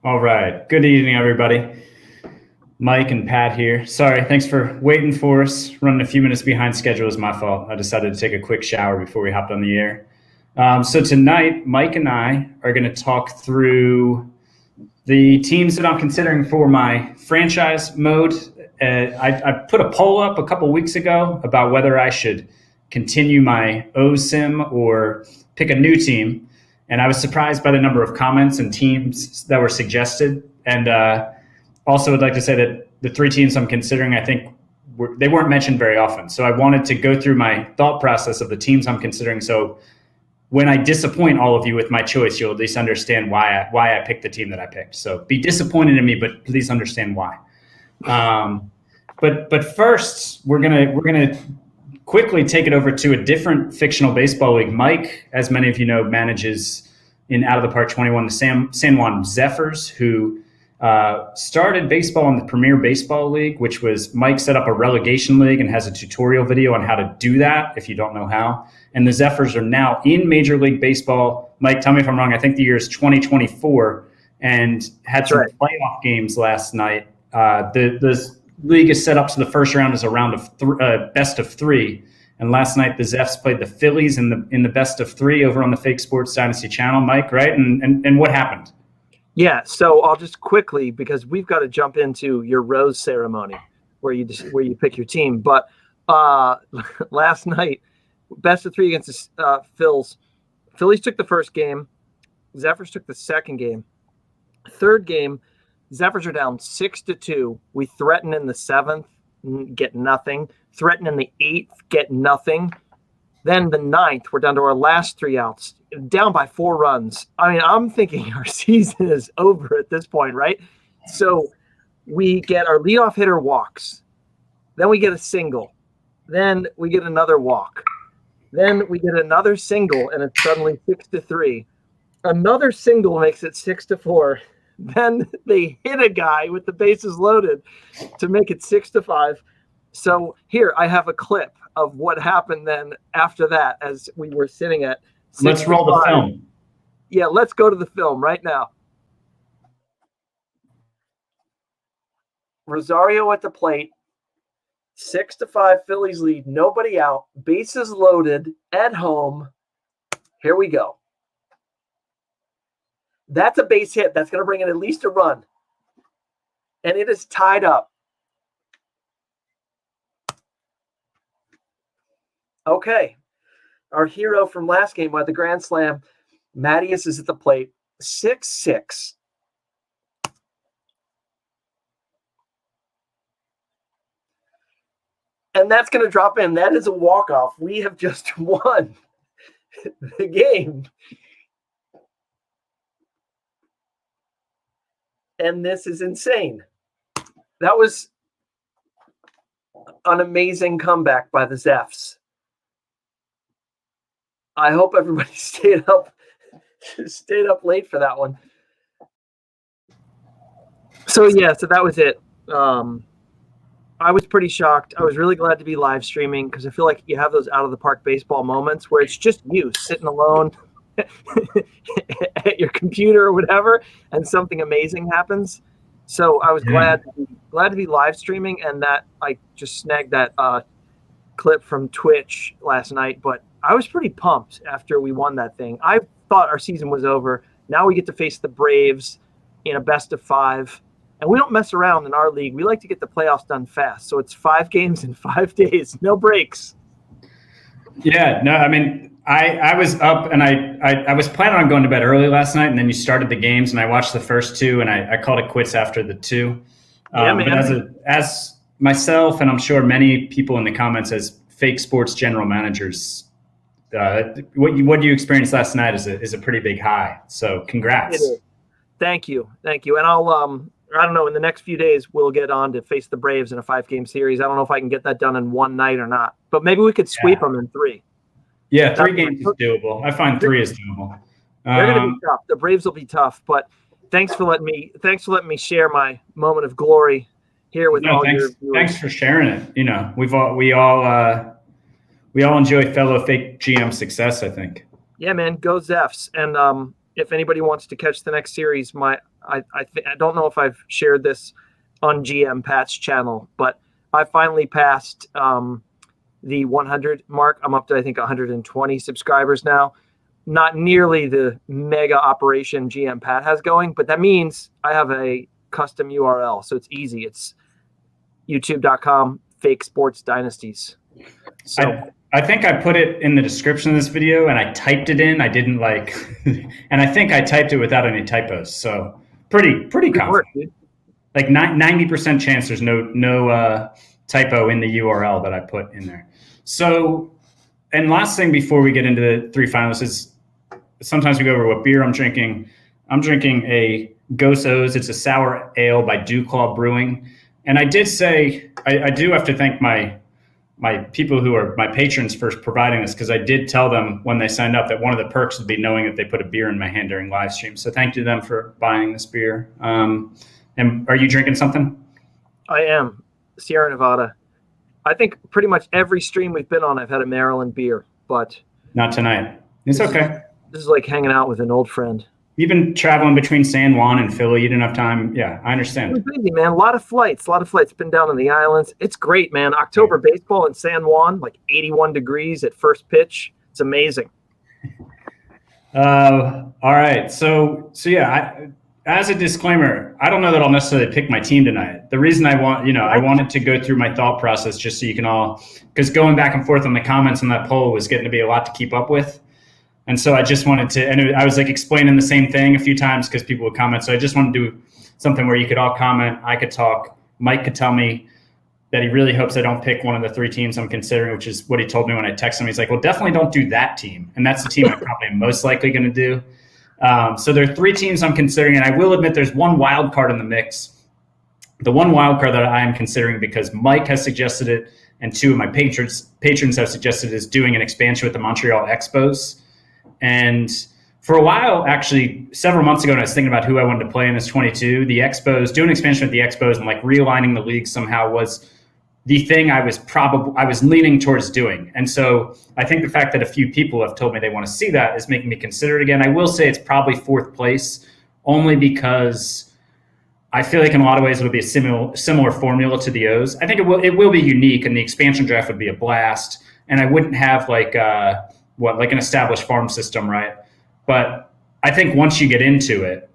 All right. Good evening, everybody. Mike and Pat here. Sorry, thanks for waiting for us. Running a few minutes behind schedule is my fault. I decided to take a quick shower before we hopped on the air. So tonight, Mike and I are going to talk through the teams that I'm considering for my franchise mode. I put a poll up a couple weeks ago about whether I should continue my OSIM or pick a new team. And I was surprised by the number of comments and teams that were suggested. And also would like to say that the three teams I'm considering, I think they weren't mentioned very often. So I wanted to go through my thought process of the teams I'm considering. So when I disappoint all of you with my choice, you'll at least understand why I picked the team that I picked. So be disappointed in me, but please understand why. But first, we're gonna quickly take it over to a different fictional baseball league. Mike, as many of you know, manages in Out of the Park 21 the San Juan Zephyrs, who started baseball in the Premier Baseball League, which was Mike set up a relegation league and has a tutorial video on how to do that if you don't know how. And the Zephyrs are now in Major League Baseball. Mike, tell me if I'm wrong. I think the year is 2024 and had some playoff games last night. The league is set up so the first round is a round of best of three. And last night the Zephyrs played the Phillies in the best of three over on the Fake Sports Dynasty channel, Mike, right? And what happened? Yeah, so I'll just quickly, because we've got to jump into your rose ceremony where you pick your team. But last night, best of three against the Phils. Phillies took the first game. Zephyrs took the second game. Third game, Zephyrs are down 6-2. We threaten in the seventh, get nothing. Threaten in the eighth, get nothing. Then the ninth, we're down to our last three outs, down by 4 runs. I mean, I'm thinking our season is over at this point, right? So we get our leadoff hitter walks. Then we get a single. Then we get another walk. Then we get another single, and it's suddenly 6-3. Another single makes it 6-4. Then they hit a guy with the bases loaded to make it 6-5. So here I have a clip of what happened then after that as we were sitting at 6-5. Let's roll the film. Yeah, let's go to the film right now. Rosario at the plate. 6-5 Phillies lead. Nobody out. Bases loaded at home. Here we go. That's a base hit. That's going to bring in at least a run. And it is tied up. Okay. Our hero from last game by the Grand Slam, Mattias, is at the plate. 6-6. And that's going to drop in. That is a walk-off. We have just won the game. And this is insane. That was an amazing comeback by the Zeffs. I hope everybody stayed up late for that one. So that was it. I was pretty shocked. I was really glad to be live streaming because I feel like you have those out of the park baseball moments where it's just you sitting alone at your computer or whatever, and something amazing happens. So I was glad to be live streaming, and that I just snagged that clip from Twitch last night. But I was pretty pumped after we won that thing. I thought our season was over. Now we get to face the Braves in a best of 5. And we don't mess around in our league. We like to get the playoffs done fast. So it's 5 games in 5 days, no breaks. Yeah, no, I mean, I was up and I was planning on going to bed early last night, and then you started the games, and I watched the first 2, and I called it quits after the 2. But as myself, and I'm sure many people in the comments as fake sports general managers, what you experienced last night is a pretty big high. So congrats. It is. Thank you. And I'll I don't know, in the next few days, we'll get on to face the Braves in a 5-game series. I don't know if I can get that done in one night or not, but maybe we could sweep them in 3. Yeah, 3 games is doable. I find 3 is doable. They're going to be tough. The Braves will be tough, but thanks for letting me share my moment of glory here with all your viewers. Thanks for sharing it. You know, we all enjoy fellow fake GM success, I think. Yeah, man, go Zeffs. And if anybody wants to catch the next series, I don't know if I've shared this on GM Pat's channel, but I finally passed the 100 mark. I'm up to, I think, 120 subscribers now. Not nearly the mega operation GM Pat has going, but that means I have a custom URL. So it's easy. It's youtube.com fake sports dynasties. So I think I put it in the description of this video and I typed it in. I didn't and I think I typed it without any typos. So pretty confident. Work, dude. Like 90% chance there's no typo in the URL that I put in there. So, and last thing before we get into the three finalists is sometimes we go over what beer I'm drinking. I'm drinking a Ghost O's. It's a sour ale by Dew Claw Brewing. And I did say, I do have to thank my people who are my patrons for providing this, because I did tell them when they signed up that one of the perks would be knowing that they put a beer in my hand during live stream. So thank you to them for buying this beer. And are you drinking something? I am. Sierra Nevada. I think pretty much every stream we've been on, I've had a Maryland beer, but not tonight. It's okay. This is like hanging out with an old friend. You've been traveling between San Juan and Philly. You didn't have time. Yeah, I understand. It's busy, man. A lot of flights. Been down in the islands. It's great, man. October baseball in San Juan, like 81 degrees at first pitch. It's amazing. All right. So yeah, as a disclaimer, I don't know that I'll necessarily pick my team tonight. The reason I wanted to go through my thought process just so you can all, because going back and forth on the comments on that poll was getting to be a lot to keep up with. And so I just wanted to, and I was like explaining the same thing a few times because people would comment. So I just wanted to do something where you could all comment. I could talk. Mike could tell me that he really hopes I don't pick one of the three teams I'm considering, which is what he told me when I texted him. He's like, well, definitely don't do that team. And that's the team I'm probably most likely going to do. So there are three teams I'm considering, and I will admit there's one wild card in the mix. The one wild card that I am considering, because Mike has suggested it and two of my patrons have suggested, is doing an expansion with the Montreal Expos. And for a while, actually, several months ago, when I was thinking about who I wanted to play in this 22, the Expos, doing an expansion with the Expos and like realigning the league somehow was the thing I was leaning towards doing. And so I think the fact that a few people have told me they want to see that is making me consider it again. I will say it's probably fourth place, only because I feel like in a lot of ways it'll be a similar formula to the O's. I think it will be unique, and the expansion draft would be a blast. And I wouldn't have like an established farm system, right? But I think once you get into it,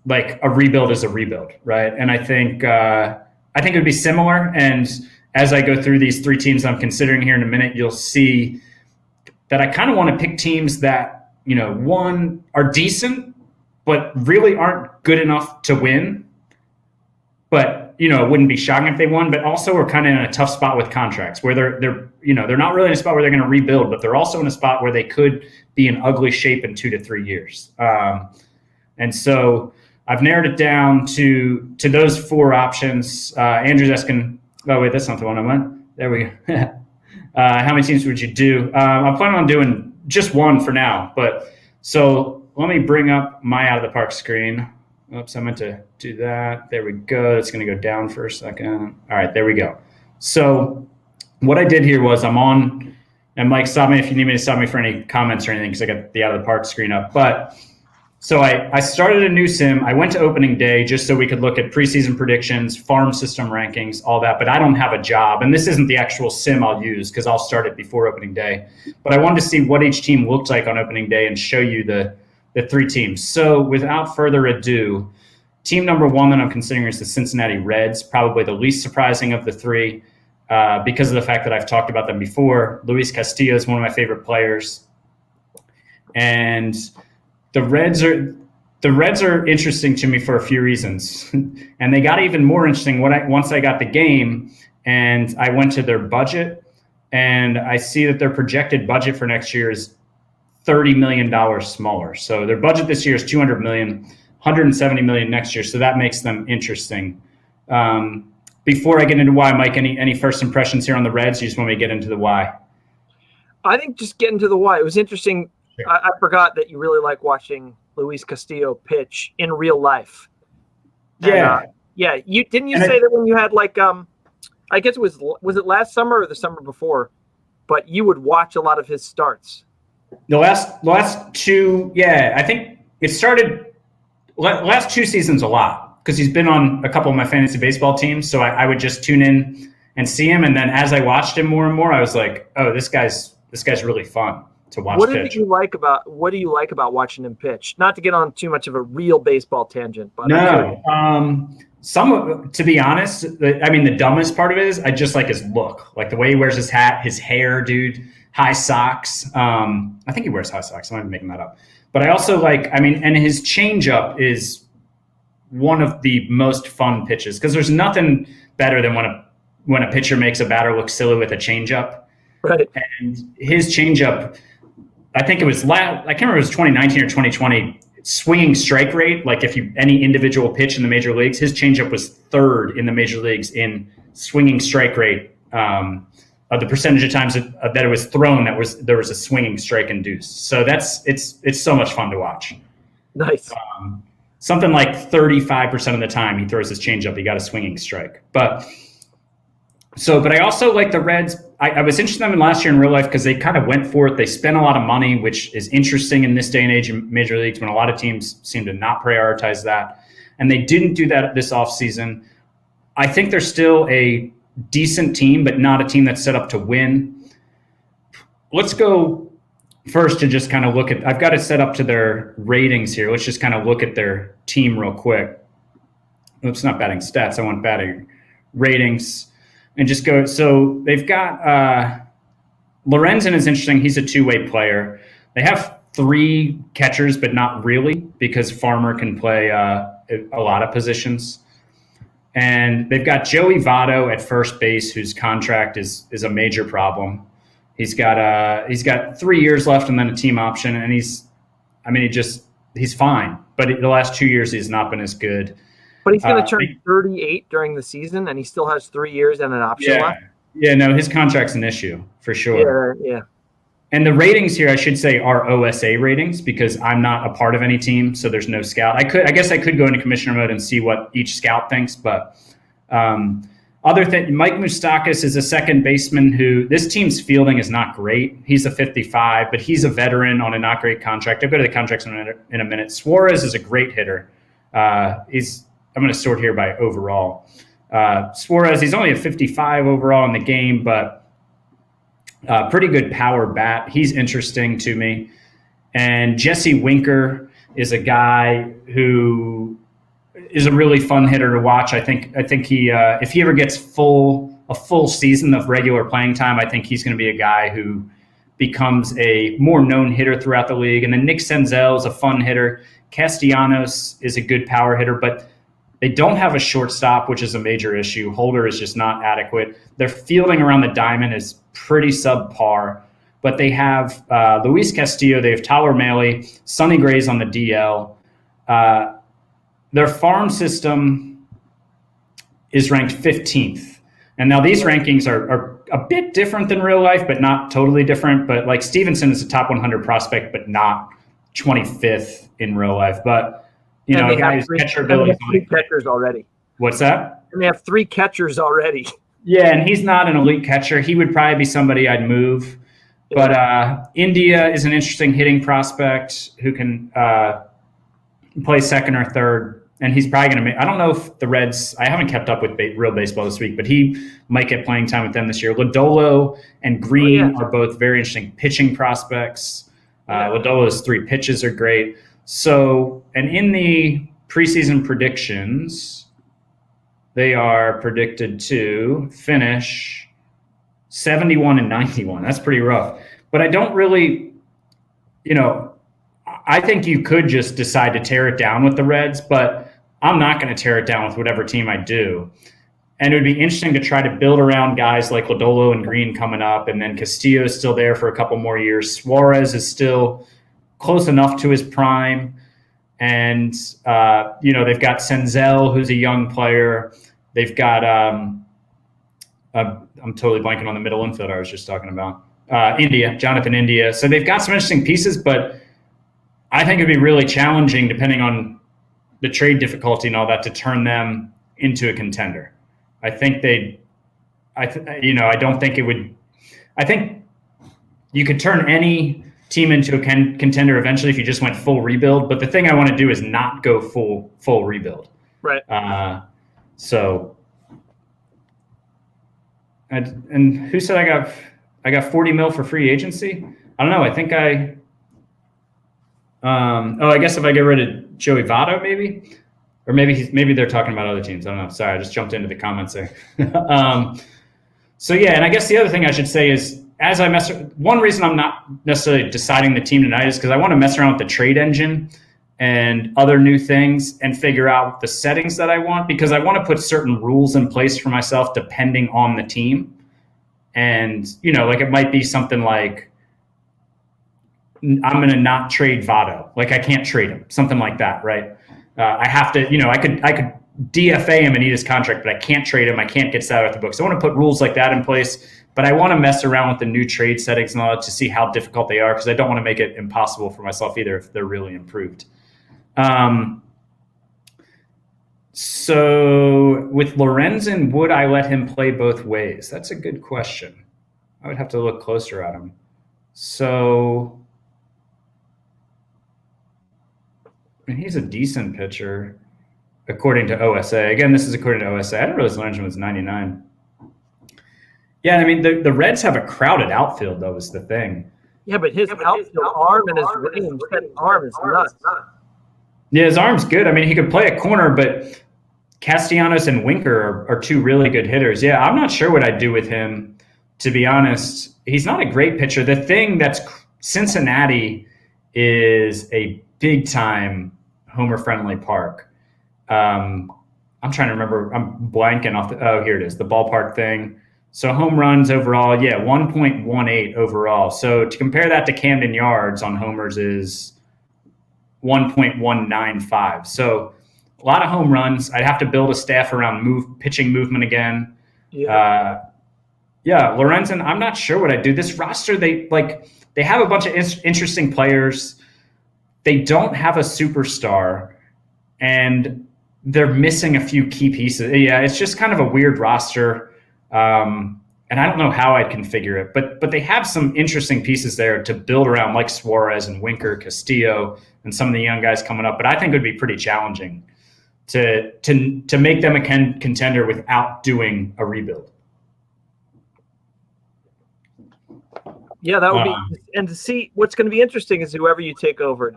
like a rebuild is a rebuild, right? And I think it would be similar. And as I go through these three teams I'm considering here in a minute, you'll see that I kind of want to pick teams that, one, are decent, but really aren't good enough to win. But, it wouldn't be shocking if they won, but also are kind of in a tough spot with contracts where they're not really in a spot where they're going to rebuild, but they're also in a spot where they could be in ugly shape in 2 to 3 years. And so I've narrowed it down to those four options. Andrew's asking, oh, wait, that's not the one I went. There we go. How many teams would you do? I'm planning on doing just one for now. But so let me bring up my out of the park screen. Oops, I meant to do that. There we go. It's going to go down for a second. All right, there we go. So what I did here was I'm on, and Mike, stop me if you need me to stop me for any comments or anything, because I got the out of the park screen up. But so I started a new sim. I went to opening day just so we could look at preseason predictions, farm system rankings, all that. But I don't have a job. And this isn't the actual sim I'll use because I'll start it before opening day. But I wanted to see what each team looked like on opening day and show you the three teams. So without further ado, team number one that I'm considering is the Cincinnati Reds, probably the least surprising of the three because of the fact that I've talked about them before. Luis Castillo is one of my favorite players. And the Reds are interesting to me for a few reasons. And they got even more interesting once I got the game and I went to their budget, and I see that their projected budget for next year is $30 million smaller. So their budget this year is $200 million, $170 million next year. So that makes them interesting. Before I get into why, Mike, any first impressions here on the Reds? You just want me to get into the why? I think just get into the why. It was interesting. Sure. I forgot that you really like watching Luis Castillo pitch in real life. Yeah. And, you say that when you had like I guess it was it last summer or the summer before, but you would watch a lot of his starts. The last two, yeah, I think it started last 2 seasons a lot because he's been on a couple of my fantasy baseball teams. So I would just tune in and see him, and then as I watched him more and more, I was like, oh, this guy's really fun to watch. What do you like about watching him pitch? Not to get on too much of a real baseball tangent, but no. To be honest, the dumbest part of it is I just like his look, like the way he wears his hat, his hair, dude. High socks. I think he wears high socks. I'm not making that up. But I also and his changeup is one of the most fun pitches because there's nothing better than when a pitcher makes a batter look silly with a changeup. Right. And his changeup, I think it was I can't remember if it was 2019 or 2020. Swinging strike rate, like any individual pitch in the major leagues, his changeup was third in the major leagues in swinging strike rate. Of the percentage of times that it was thrown, there was a swinging strike induced. So it's so much fun to watch. Nice. Something like 35% of the time he throws his changeup, he got a swinging strike. But I also like the Reds. I was interested in them last year in real life because they kind of went for it. They spent a lot of money, which is interesting in this day and age in major leagues when a lot of teams seem to not prioritize that. And they didn't do that this offseason. I think they're still a decent team, but not a team that's set up to win. Let's go first to just kind of look at, I've got it set up to their ratings here. Let's just kind of look at their team real quick. Oops, not batting stats. I want batting ratings and just go. So they've got Lorenzen is interesting. He's a two-way player. They have 3 catchers, but not really because Farmer can play a lot of positions. And they've got Joey Votto at first base, whose contract is a major problem. He's got 3 years left and then a team option, and he's fine. But the last 2 years he's not been as good. But he's going to turn 38 during the season, and he still has 3 years and an option left. Yeah, no, his contract's an issue for sure. Yeah. And the ratings here, I should say, are OSA ratings because I'm not a part of any team, so there's no scout. I guess I could go into commissioner mode and see what each scout thinks, but Mike Moustakas is a second baseman who this team's fielding is not great. He's a 55, but he's a veteran on a not great contract. I'll go to the contracts in a minute. Suarez is a great hitter. I'm going to sort here by overall. Suarez, he's only a 55 overall in the game, but pretty good power bat. He's interesting to me. And Jesse Winker is a guy who is a really fun hitter to watch. I think he if he ever gets a full season of regular playing time, I think he's going to be a guy who becomes a more known hitter throughout the league. And then Nick Senzel is a fun hitter. Castellanos is a good power hitter, but they don't have a shortstop, which is a major issue. Holder is just not adequate. Their fielding around the diamond is pretty subpar, but they have Luis Castillo, they have Tyler Mahle, Sonny Gray's on the DL. Their farm system is ranked 15th. And now these rankings are a bit different than real life, but not totally different. But like Stevenson is a top 100 prospect, but not 25th in real life. But you know, guys, catcher ability. 3 catchers already. What's that? And they have 3 catchers already. Yeah, and he's not an elite catcher. He would probably be somebody I'd move. But India is an interesting hitting prospect who can play second or third. And he's probably going to make – I don't know if the Reds – I haven't kept up with real baseball this week, but he might get playing time with them this year. Lodolo and Green are both very interesting pitching prospects. Lodolo's 3 pitches are great. So, and in the preseason predictions, they are predicted to finish 71 and 91. That's pretty rough. But I don't really, I think you could just decide to tear it down with the Reds, but I'm not going to tear it down with whatever team I do. And it would be interesting to try to build around guys like Lodolo and Green coming up, and then Castillo is still there for a couple more years. Suarez is still close enough to his prime. And, they've got Senzel, who's a young player. They've got, I'm totally blanking on the middle infielder I was just talking about. Jonathan India. So they've got some interesting pieces, but I think it'd be really challenging, depending on the trade difficulty and all that, to turn them into a contender. I think I don't think it would. I think you could turn any team into a contender eventually if you just went full rebuild. But the thing I want to do is not go full rebuild. Right. So, and who said I got 40 mil for free agency? I don't know. I think I guess if I get rid of Joey Votto, maybe, or maybe they're talking about other teams. I don't know. Sorry, I just jumped into the comments there. So yeah, and I guess the other thing I should say is, one reason I'm not necessarily deciding the team tonight is because I want to mess around with the trade engine and other new things and figure out the settings that I want, because I want to put certain rules in place for myself depending on the team. And, like it might be something like, I'm going to not trade Votto. Like I can't trade him, something like that. Right. I have to, I could DFA him and eat his contract, but I can't trade him. I can't get that out of the books. I want to put rules like that in place, but I want to mess around with the new trade settings and all that to see how difficult they are, because I don't want to make it impossible for myself either if they're really improved. So with Lorenzen, would I let him play both ways? That's a good question. I would have to look closer at him. So, I mean, he's a decent pitcher according to OSA. Again, this is according to OSA. I didn't realize Lorenzen was 99. Yeah, I mean, the Reds have a crowded outfield, though, is the thing. Yeah, but his outfield arm and his range, that arm is nuts. Yeah, his arm's good. I mean, he could play a corner, but Castellanos and Winker are two really good hitters. Yeah, I'm not sure what I'd do with him, to be honest. He's not a great pitcher. The thing that's Cincinnati is a big-time homer-friendly park. I'm trying to remember. I'm blanking off here it is, the ballpark thing. So home runs overall, 1.18 overall. So to compare that to Camden Yards on homers is 1.195. So a lot of home runs. I'd have to build a staff around pitching movement again. Yeah. Lorenzen, I'm not sure what I'd do. This roster, they have a bunch of interesting players. They don't have a superstar, and they're missing a few key pieces. Yeah, it's just kind of a weird roster. And I don't know how I'd configure it, but they have some interesting pieces there to build around, like Suarez and Winker, Castillo, and some of the young guys coming up. But I think it would be pretty challenging to make them a contender without doing a rebuild. Yeah, that would be, and to see what's going to be interesting is whoever you take over,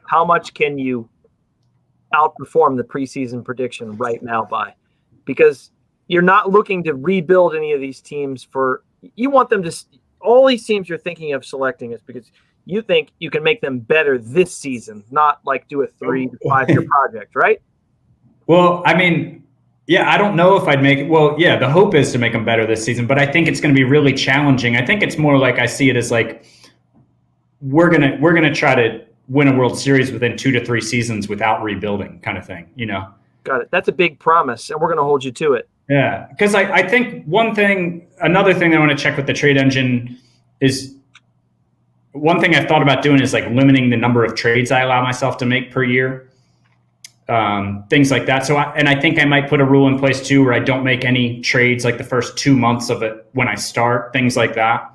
how much can you outperform the preseason prediction right now by? Because you're not looking to rebuild any of these teams you want them to, all these teams you're thinking of selecting is because you think you can make them better this season, not like do a 3 to 5 year project, right? Well, I mean, yeah, I don't know if I'd make it. Well, yeah, the hope is to make them better this season, but I think it's going to be really challenging. I think it's more like I see it as like we're gonna try to win a World Series within 2 to 3 seasons without rebuilding, kind of thing. Got it. That's a big promise, and we're going to hold you to it. Yeah, because I think another thing I want to check with the trade engine is, one thing I've thought about doing is like limiting the number of trades I allow myself to make per year. Things like that. So I think I might put a rule in place too, where I don't make any trades like the first 2 months of it when I start, things like that.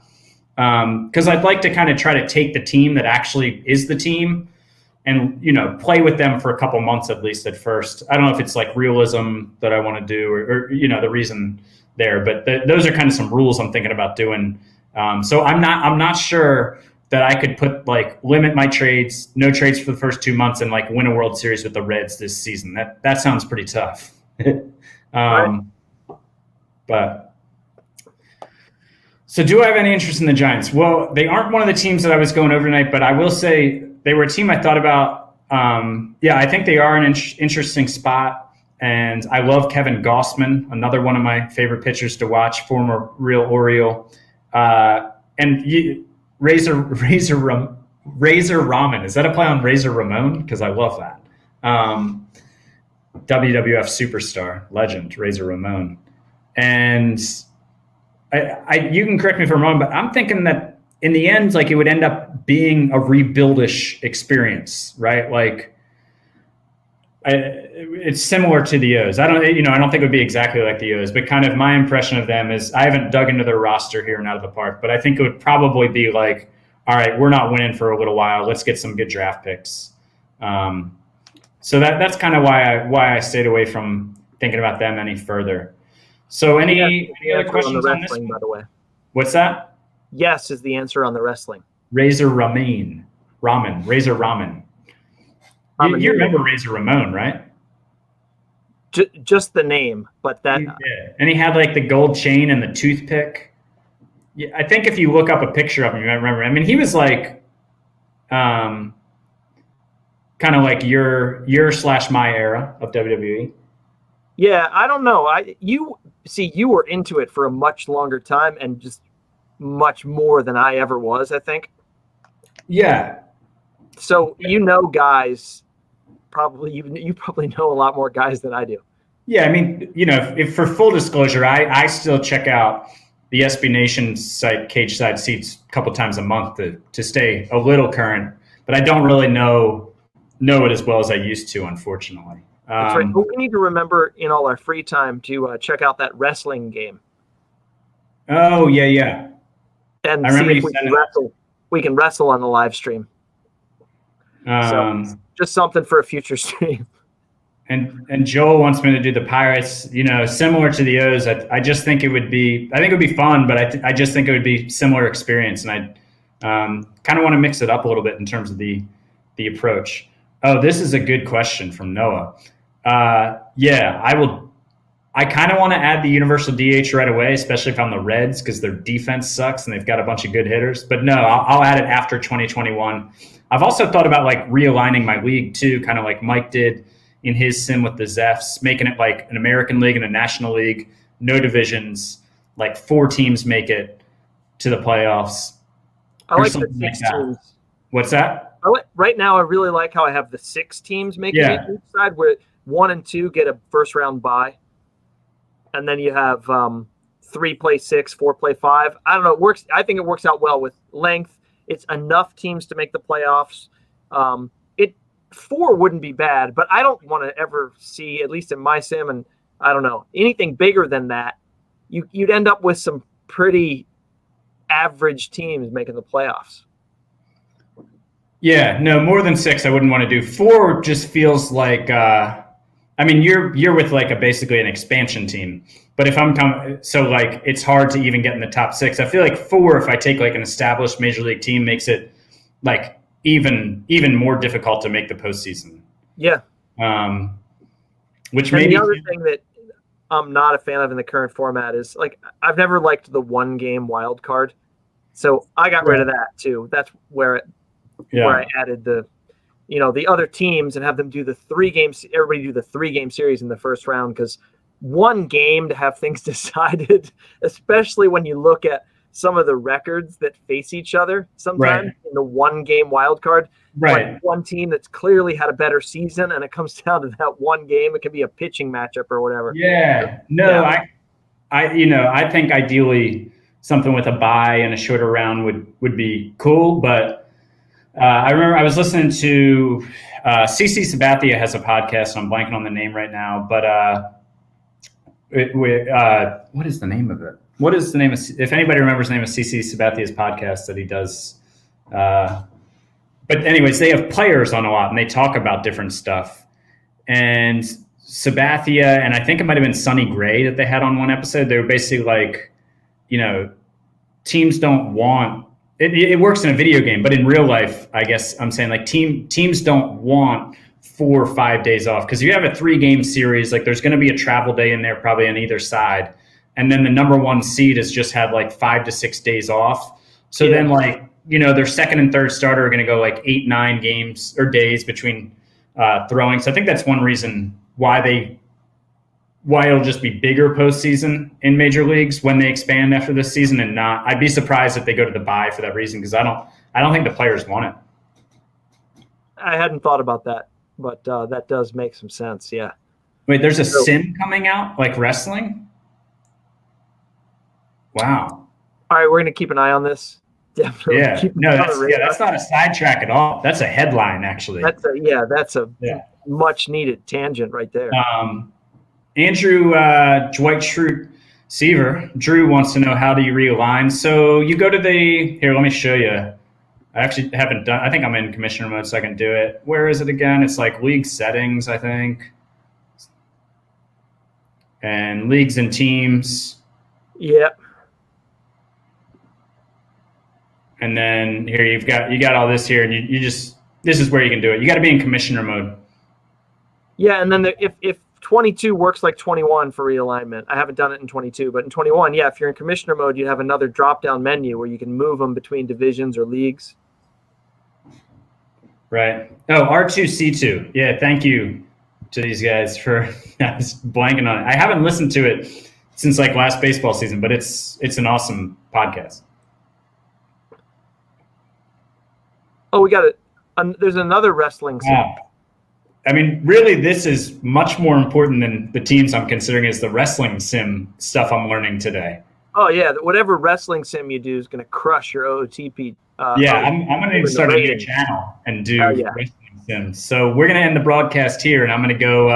Because I'd like to kind of try to take the team that actually is the team and, play with them for a couple months at least at first. I don't know if it's like realism that I want to do or the reason there, but those are kind of some rules I'm thinking about doing. So I'm not sure that I could limit my trades, no trades for the first 2 months, and win a World Series with the Reds this season. That sounds pretty tough. Right. But so do I have any interest in the Giants? Well, they aren't one of the teams that I was going over tonight, but I will say they were a team I thought about. I think they are an interesting spot, and I love Kevin Gossman, another one of my favorite pitchers to watch, former real Oriole. Razor Ramen. Is that a play on Razor Ramon? Because I love that. WWF superstar, legend, Razor Ramon. And you can correct me if I'm wrong, but I'm thinking that in the end, it would end up being a rebuildish experience, right? It's similar to the O's. I don't think it would be exactly like the O's, but kind of my impression of them is, I haven't dug into their roster here and out of the park, but I think it would probably be like, all right, we're not winning for a little while. Let's get some good draft picks. So that's kind of why I stayed away from thinking about them any further. So any other questions on this one? By the way, what's that? Yes is the answer on the wrestling. Razor Ramen. Razor Ramen. You remember Razor Ramon, right? Just the name, but that. Yeah. And he had like the gold chain and the toothpick. Yeah, I think if you look up a picture of him, you might remember. I mean, he was like, kind of like your / my era of WWE. Yeah, I don't know. You were into it for a much longer time and just much more than I ever was, I think. Yeah. So guys, probably you probably know a lot more guys than I do. Yeah, I mean, if for full disclosure, I still check out the SB Nation site, Cage Side Seats, a couple times a month to stay a little current, but I don't really know it as well as I used to, unfortunately. That's right. But we need to remember in all our free time to check out that wrestling game. Oh, yeah. And see if we can wrestle on the live stream. So just something for a future stream. And Joel wants me to do the Pirates, similar to the O's. I just think it would be fun, but I just think it would be similar experience. And I kind of want to mix it up a little bit in terms of the approach. Oh, this is a good question from Noah. Yeah, I kind of want to add the universal DH right away, especially if I'm the Reds, because their defense sucks and they've got a bunch of good hitters. But no, I'll add it after 2021. I've also thought about like realigning my league too, kind of like Mike did in his sim with the Zeffs, making it like an American League and a National League, no divisions, like 4 teams make it to the playoffs. I like the 6 teams. What's that? Right now, I really like how I have the 6 teams making it each side, where 1 and 2 get a first round bye, and then you have 3 play 6, 4 play 5. I don't know. It works. I think it works out well with length. It's enough teams to make the playoffs. 4 wouldn't be bad, but I don't want to ever see, at least in my sim, and I don't know, anything bigger than that. You'd end up with some pretty average teams making the playoffs. Yeah, no, more than 6 I wouldn't want to do. 4 just feels like you're with like basically an expansion team. But if so like it's hard to even get in the top 6. I feel like 4, if I take like an established major league team, makes it like even more difficult to make the postseason. Yeah. Which maybe the other thing that I'm not a fan of in the current format is like I've never liked the 1 game wild card. So I got rid of that too. That's where I added the other teams and have them do the 3 games. Everybody do the 3 game series in the first round, because 1 game to have things decided, especially when you look at some of the records that face each other sometimes in the 1 game wild card. Right. Like one team that's clearly had a better season, and it comes down to that 1 game. It can be a pitching matchup or whatever. Yeah. No, yeah. I think ideally something with a bye and a shorter round would be cool, but I remember I was listening to CC Sabathia has a podcast, and I'm blanking on the name right now, but what is the name of it? What is the name of, if anybody remembers the name of CC Sabathia's podcast that he does? But anyways, they have players on a lot, and they talk about different stuff. And Sabathia, and I think it might have been Sonny Gray that they had on one episode, they were basically like, teams don't want, it works in a video game, but in real life, I guess I'm saying like teams don't want 4 or 5 days off, because you have a 3 game series, like there's going to be a travel day in there probably on either side. And then the number 1 seed has just had like 5 to 6 days off. So then like, their second and third starter are going to go like 8, 9 games or days between throwing. So I think that's one reason why it'll just be bigger postseason in major leagues when they expand after this season, and not, I'd be surprised if they go to the bye for that reason, because I don't think the players want it. I hadn't thought about that, but that does make some sense. Yeah. Wait, there's a sim coming out like wrestling? Wow. All right, we're going to keep an eye on this. Definitely. Yeah. No, that's not a sidetrack at all. That's a headline, actually. That's a much needed tangent right there. Andrew Dwight Schrute Seaver, Drew wants to know, how do you realign? So you go to here, let me show you. I actually haven't done. I think I'm in commissioner mode, so I can do it. Where is it again? It's like league settings, I think, and leagues and teams. Yeah. And then here you got all this here, and you just, this is where you can do it. You got to be in commissioner mode. Yeah, and then if 22 works like 21 for realignment, I haven't done it in 22, but in 21, yeah, if you're in commissioner mode, you have another drop-down menu where you can move them between divisions or leagues. Right. Oh, R2C2. Yeah, thank you to these guys for I was blanking on it. I haven't listened to it since like last baseball season, but it's an awesome podcast. Oh, we got it. There's another wrestling sim. I mean, really, this is much more important than the teams I'm considering is the wrestling sim stuff I'm learning today. Oh, yeah. Whatever wrestling sim you do is going to crush your OOTP. I'm going to start a new channel and do wrestling sims. So we're going to end the broadcast here, and I'm going to go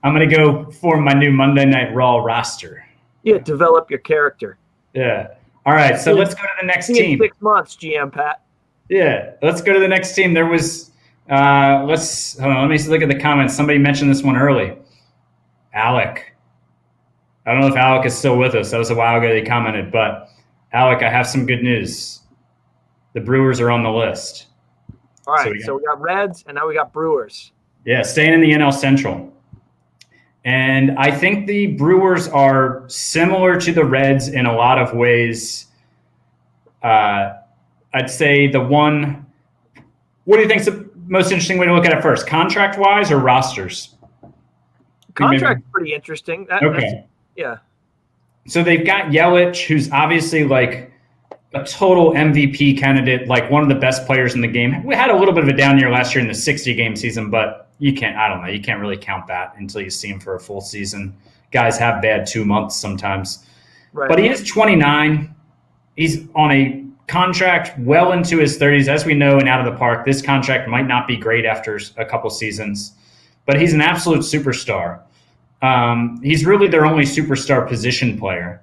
I'm going to go form my new Monday Night Raw roster. Yeah, develop your character. Yeah. All right, so let's go to the next team. 6 months, GM Pat. Yeah, let's go to the next team. There was hold on, let me look at the comments. Somebody mentioned this one early. Alec. I don't know if Alec is still with us. That was a while ago they commented, but Alec, I have some good news. The Brewers are on the list. All right, so we got Reds, and now we got Brewers. Yeah, staying in the NL Central. And I think the Brewers are similar to the Reds in a lot of ways. I'd say the one – what do you think is the most interesting way to look at it first, contract-wise or rosters? Contract's pretty interesting. Okay. Yeah. So they've got Yelich, who's obviously like a total MVP candidate, like one of the best players in the game. We had a little bit of a down year last year in the 60-game season, but you can't really count that until you see him for a full season. Guys have bad 2 months sometimes. Right. But he is 29. He's on a contract well into his 30s. As we know, and out of the park, this contract might not be great after a couple seasons, but he's an absolute superstar. He's really their only superstar position player.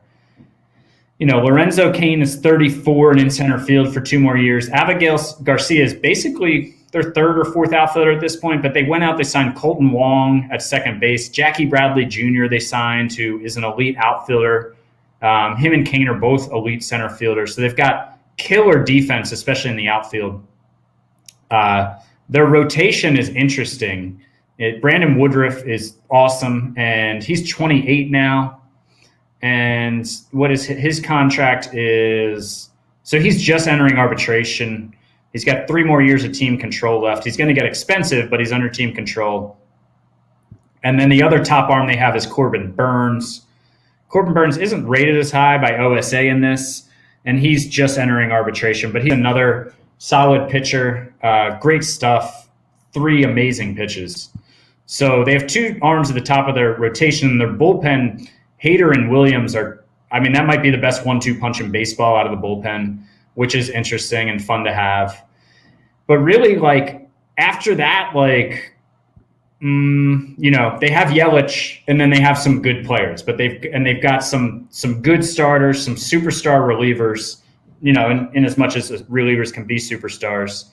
You know, Lorenzo Cain is 34 and in center field for 2 more years. Abigail Garcia is basically their third or fourth outfielder at this point, but they went out, they signed Colton Wong at second base. Jackie Bradley Jr. they signed, who is an elite outfielder. Him and Cain are both elite center fielders. So they've got killer defense, especially in the outfield. Their rotation is interesting. Brandon Woodruff is awesome, and he's 28 now. And what is his contract is, so he's just entering arbitration. He's got 3 more years of team control left. He's going to get expensive, but he's under team control. And then the other top arm they have is Corbin Burns. Corbin Burns isn't rated as high by OSA in this, and he's just entering arbitration, but he's another solid pitcher. Great stuff. 3 amazing pitches. So they have 2 arms at the top of their rotation. Their bullpen, Hader and Williams are, I mean, that might be the best 1-2 punch in baseball out of the bullpen, which is interesting and fun to have. But really, like, after that, like, you know, they have Yelich, and then they have some good players, but they've got some good starters, some superstar relievers, you know, in as much as relievers can be superstars.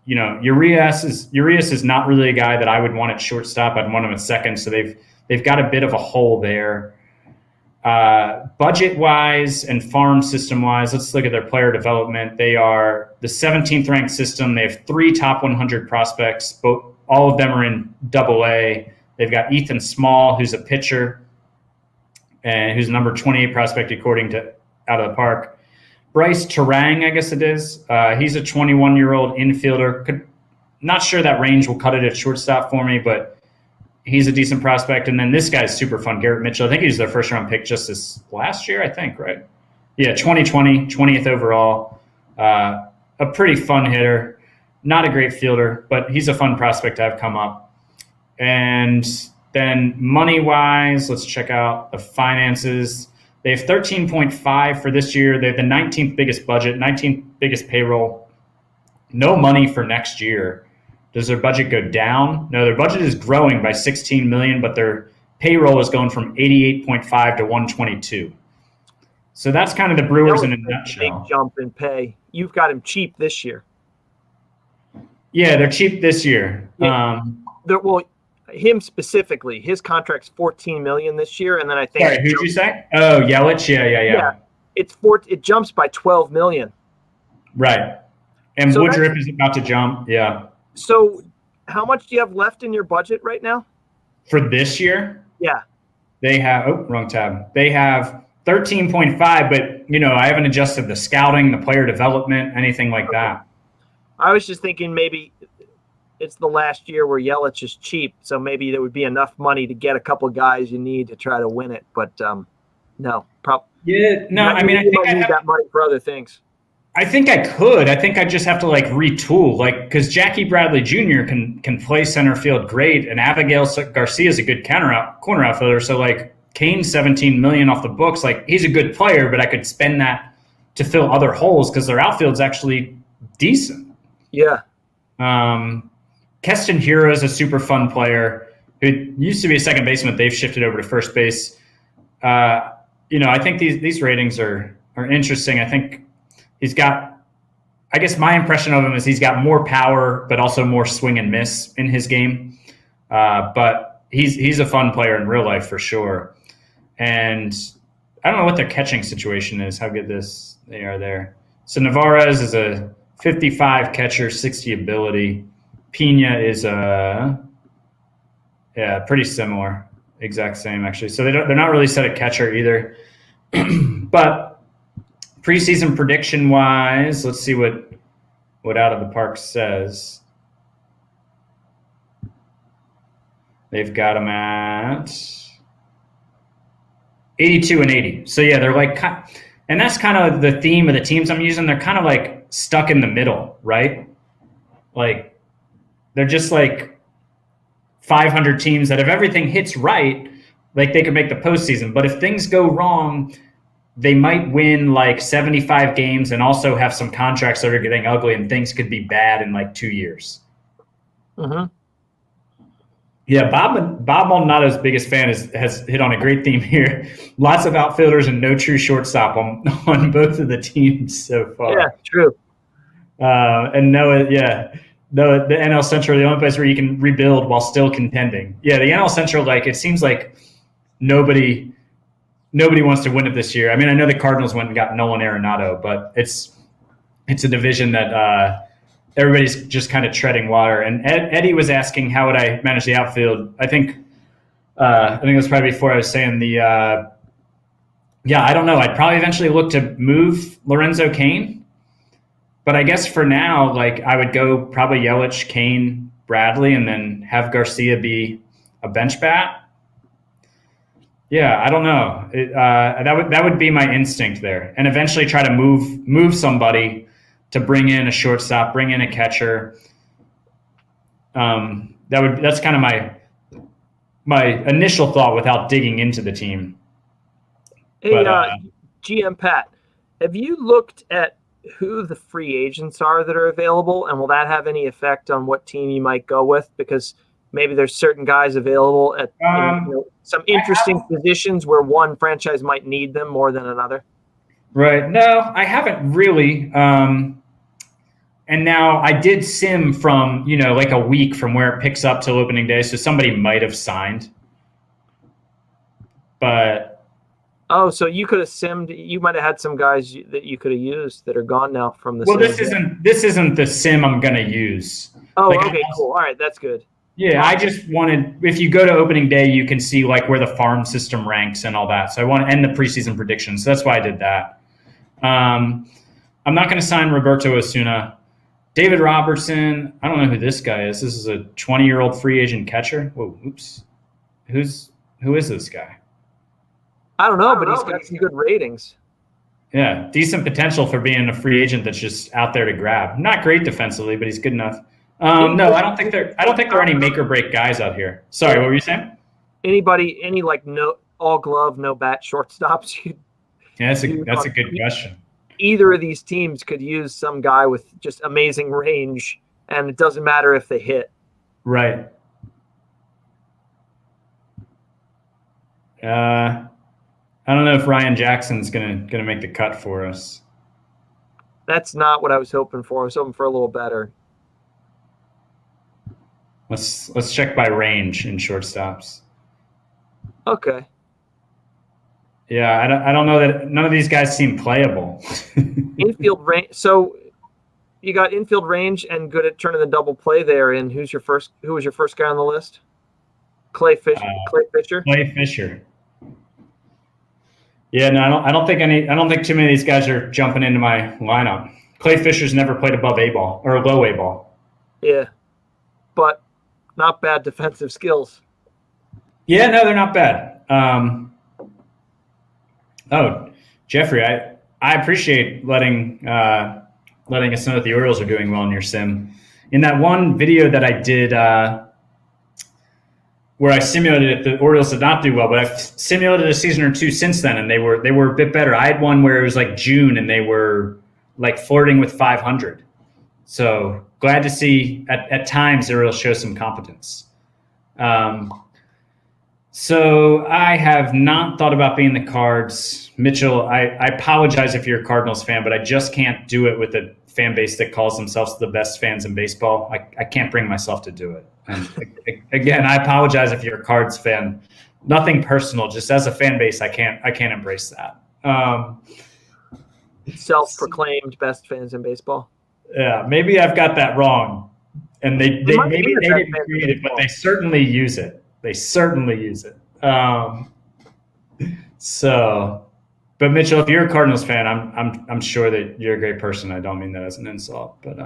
You know, Urias is not really a guy that I would want at shortstop. I'd want him at second. So they've got a bit of a hole there. Budget-wise and farm system-wise, let's look at their player development. They are the 17th ranked system. They have 3 top 100 prospects. All of them are in AA. They've got Ethan Small, who's a pitcher, and who's number 28 prospect according to Out of the Park. Bryce Terang, I guess it is. He's a 21-year-old infielder. Not sure that range will cut it at shortstop for me, but he's a decent prospect. And then this guy's super fun, Garrett Mitchell. I think he was their first-round pick just this last year, I think, right? Yeah, 2020, 20th overall. A pretty fun hitter. Not a great fielder, but he's a fun prospect to have come up. And then money-wise, let's check out the finances. They have 13.5 for this year. They have the 19th biggest budget, 19th biggest payroll. No money for next year. Does their budget go down? No, their budget is growing by $16 million, but their payroll is going from 88.5 to 122. So that's kind of the Brewers in a Big nutshell. jump in pay. You've got him cheap this year. Yeah, they're cheap this year. Yeah. Him specifically, his contract's $14 million this year, and then I think. Sorry, who'd you say? Oh, Yelich. Yeah. It jumps by $12 million. Right, and so Woodruff is about to jump. Yeah. So, how much do you have left in your budget right now for this year? Yeah, they have. Oh, wrong tab. They have 13.5, but I haven't adjusted the scouting, the player development, anything like that. I was just thinking maybe it's the last year where Yelich is cheap, so maybe there would be enough money to get a couple of guys you need to try to win it. But no, probably. Yeah, no. I mean, I think I need that money for other things. I think I could. I think I just have to retool, because Jackie Bradley Jr. can play center field great, and Abigail Garcia is a good corner outfielder. So Kane's $17 million off the books. He's a good player, but I could spend that to fill other holes because their outfield's actually decent. Yeah. Keston Hiura is a super fun player who used to be a second baseman. They've shifted over to first base. I think these ratings are interesting. I think he's got, I guess my impression of him is he's got more power, but also more swing and miss in his game. But he's a fun player in real life for sure. And I don't know what their catching situation is, how good they are there. So Navarez is a 55 catcher, 60 ability. Pena is pretty similar, exact same actually. So they're not really set at catcher either. But preseason prediction wise, let's see what Out of the Park says. They've got them at 82 and 80. So yeah, they're and that's kind of the theme of the teams I'm using. They're kind of stuck in the middle, right? They're just 500 teams that if everything hits right, they could make the postseason. But if things go wrong, they might win 75 games and also have some contracts that are getting ugly and things could be bad in 2 years. Mm-hmm. Yeah, Bob Maldonado's biggest fan has hit on a great theme here. Lots of outfielders and no true shortstop on both of the teams so far. Yeah, true. And the NL Central, the only place where you can rebuild while still contending. Yeah, the NL Central, it seems like nobody wants to win it this year. I mean, I know the Cardinals went and got Nolan Arenado, but it's a division that everybody's just kind of treading water. And Eddie was asking, how would I manage the outfield? I think it was probably before I was saying I don't know. I'd probably eventually look to move Lorenzo Cain. But I guess for now, I would go probably Yelich, Kane, Bradley, and then have Garcia be a bench bat. Yeah, I don't know. That would be my instinct there, and eventually try to move somebody to bring in a shortstop, bring in a catcher. That's kind of my initial thought without digging into the team. Hey, GM Pat, have you looked at who the free agents are that are available, and will that have any effect on what team you might go with? Because maybe there's certain guys available at some interesting positions where one franchise might need them more than another. Right. No, I haven't really. And now I did sim from, a week from where it picks up till opening day. So somebody might have signed. But. Oh, so you could have simmed. You might have had some guys that you could have used that are gone now from the. Well, this isn't the sim I'm going to use. Oh, okay, cool. All right, that's good. Yeah, I just wanted. If you go to opening day, you can see where the farm system ranks and all that. So I want to end the preseason predictions. So that's why I did that. I'm not going to sign Roberto Osuna. David Robertson. I don't know who this guy is. This is a 20-year-old free agent catcher. Whoa, oops. Who is this guy? I don't know, but he's got some good ratings. Yeah, decent potential for being a free agent that's just out there to grab. Not great defensively, but he's good enough. No, I don't think there are any make or break guys out here. Sorry, what were you saying? Any no all glove, no bat shortstops? Yeah, that's a good question. Either of these teams could use some guy with just amazing range, and it doesn't matter if they hit. Right. I don't know if Ryan Jackson's gonna make the cut for us. That's not what I was hoping for. I was hoping for a little better. Let's check by range in shortstops. Okay. Yeah, I don't know that none of these guys seem playable. Infield range. So you got infield range and good at turning the double play there. And who was your first guy on the list? Clay Fisher. Clay Fisher. Yeah, no, I don't think too many of these guys are jumping into my lineup. Clay Fisher's never played above A ball or low A ball. Yeah, but not bad defensive skills. Yeah, no, they're not bad. Jeffrey, I appreciate letting us know that the Orioles are doing well in your sim. In that one video that I did where I simulated it, the Orioles did not do well, but I've simulated a season or two since then, and they were a bit better. I had one where it was like June, and they were like flirting with 500. So glad to see at times the Orioles show some competence. So I have not thought about being the Cards. Mitchell, I apologize if you're a Cardinals fan, but I just can't do it with a fan base that calls themselves the best fans in baseball. I can't bring myself to do it. And again, I apologize if you're a Cards fan. Nothing personal, just as a fan base, I can't embrace that. Self-proclaimed best fans in baseball. Yeah, maybe I've got that wrong. And maybe they didn't create it, but they certainly use it. They certainly use it. But Mitchell, if you're a Cardinals fan, I'm sure that you're a great person. I don't mean that as an insult, but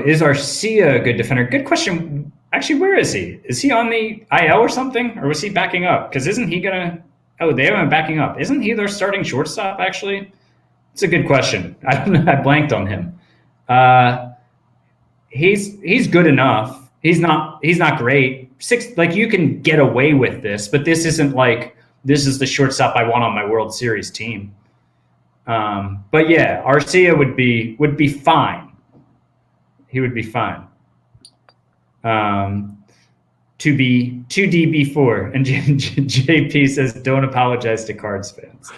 is Arcia a good defender? Good question. Actually, where is he? Is he on the IL or something, or was he backing up? Because isn't he gonna? Oh, they have him backing up. Isn't he their starting shortstop? Actually, it's a good question. I don't know. I blanked on him. He's good enough. He's not great. You can get away with this, but this isn't like this is the shortstop I want on my World Series team. But yeah, Arcia would be fine. He would be fine. 2DB4, and JP says, "Don't apologize to Cards fans."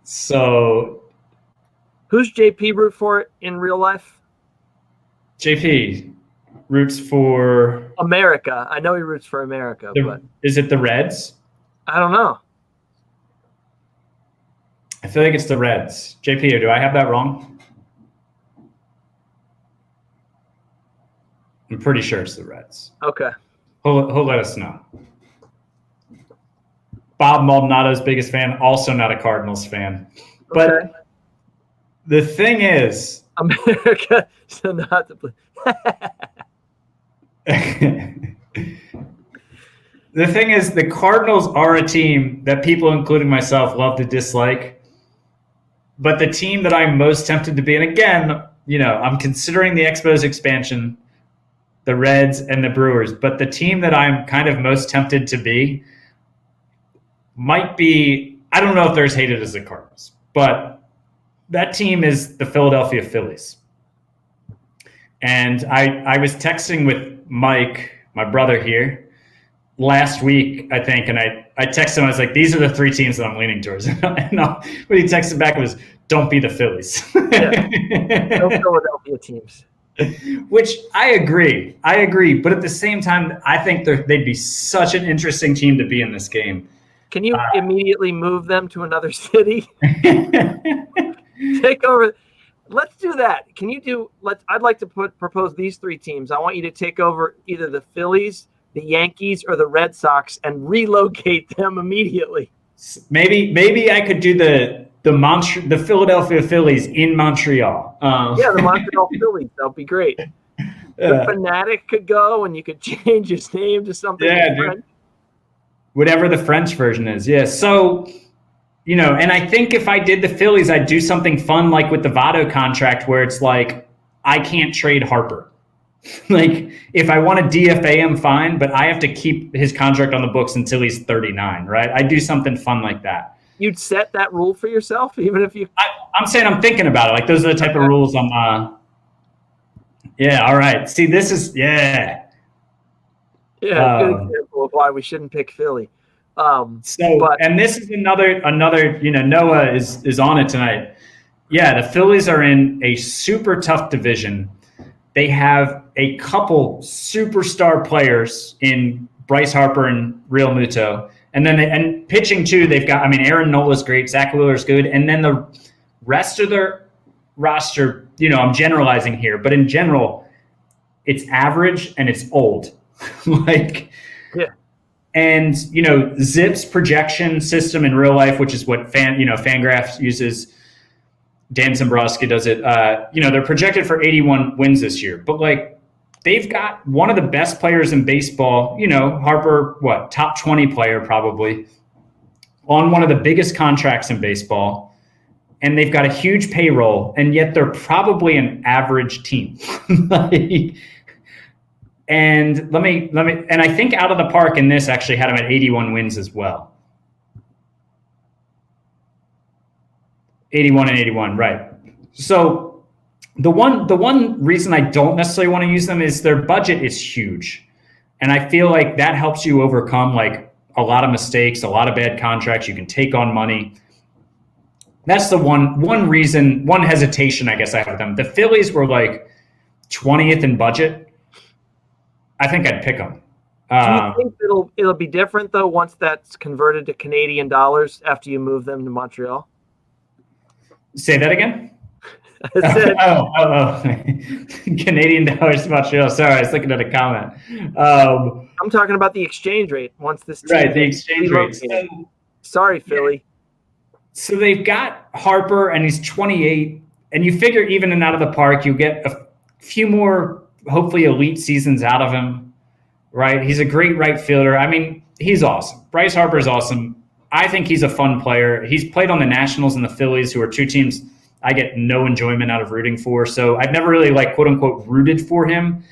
So, who's JP root for in real life? JP roots for America. I know he roots for America, but is it the Reds? I don't know. I feel like it's the Reds. JP, do I have that wrong? I'm pretty sure it's the Reds. Okay. He'll let us know. Bob Maldonado's biggest fan, also not a Cardinals fan. But okay. The thing is, America, so not to play. The thing is, the Cardinals are a team that people, including myself, love to dislike. But the team that I'm most tempted to be, and again, I'm considering the Expos expansion, the Reds and the Brewers, but the team that I'm kind of most tempted to be might be, I don't know if they're as hated as the Cardinals, but that team is the Philadelphia Phillies. And I was texting with Mike, my brother here, last week, I think, and I texted him, I was like, these are the three teams that I'm leaning towards. And what he texted back was, don't be the Phillies. Yeah. No Philadelphia teams. Which I agree. But at the same time, I think they'd be such an interesting team to be in this game. Can you immediately move them to another city? Take over. Let's do that. Can you do? I'd like to propose these three teams. I want you to take over either the Phillies, the Yankees, or the Red Sox, and relocate them immediately. Maybe I could do the Philadelphia Phillies in Montreal. Yeah, the Montreal Phillies. That'd be great. The Fanatic could go, and you could change his name to something different. Whatever the French version is. Yeah. So, and I think if I did the Phillies, I'd do something fun like with the Votto contract where it's like, I can't trade Harper. Like, if I want to DFA him, fine, but I have to keep his contract on the books until he's 39, right? I'd do something fun like that. You'd set that rule for yourself, even if you... I'm saying I'm thinking about it. Like, those are the type of rules I'm... Yeah. All right. See, this is yeah. Yeah, good example of why we shouldn't pick Philly. And this is another. Noah is on it tonight. Yeah, the Phillies are in a super tough division. They have a couple superstar players in Bryce Harper and Real Muto. And then and pitching too, they've got, I mean, Aaron Nola's great, Zach Wheeler's good. And then the rest of their roster, I'm generalizing here, but in general, it's average and it's old. Like, yeah. And, Zip's projection system in real life, which is what Fangraphs uses, Dan Zimbrowski does it. They're projected for 81 wins this year, but like they've got one of the best players in baseball. Harper, top 20 player probably, on one of the biggest contracts in baseball, and they've got a huge payroll, and yet they're probably an average team. And and I think Out of the Park in this actually had them at 81 wins as well. 81 and 81, right. So the one reason I don't necessarily want to use them is their budget is huge. And I feel like that helps you overcome like a lot of mistakes, a lot of bad contracts. You can take on money. That's the one reason, one hesitation I guess I have with them. The Phillies were like 20th in budget. I think I'd pick them. Do you think it'll be different though once that's converted to Canadian dollars after you move them to Montreal? Say that again? I said, Canadian dollars to Montreal. Sorry, I was looking at a comment. I'm talking about the exchange rate once this team right, the exchange rate. Sorry, Philly. So they've got Harper, and he's 28, and you figure even in Out of the Park, you get a few more, hopefully, elite seasons out of him, right? He's a great right fielder. I mean, he's awesome. Bryce Harper is awesome. I think he's a fun player. He's played on the Nationals and the Phillies, who are two teams I get no enjoyment out of rooting for. So I've never really, like, quote unquote, rooted for him.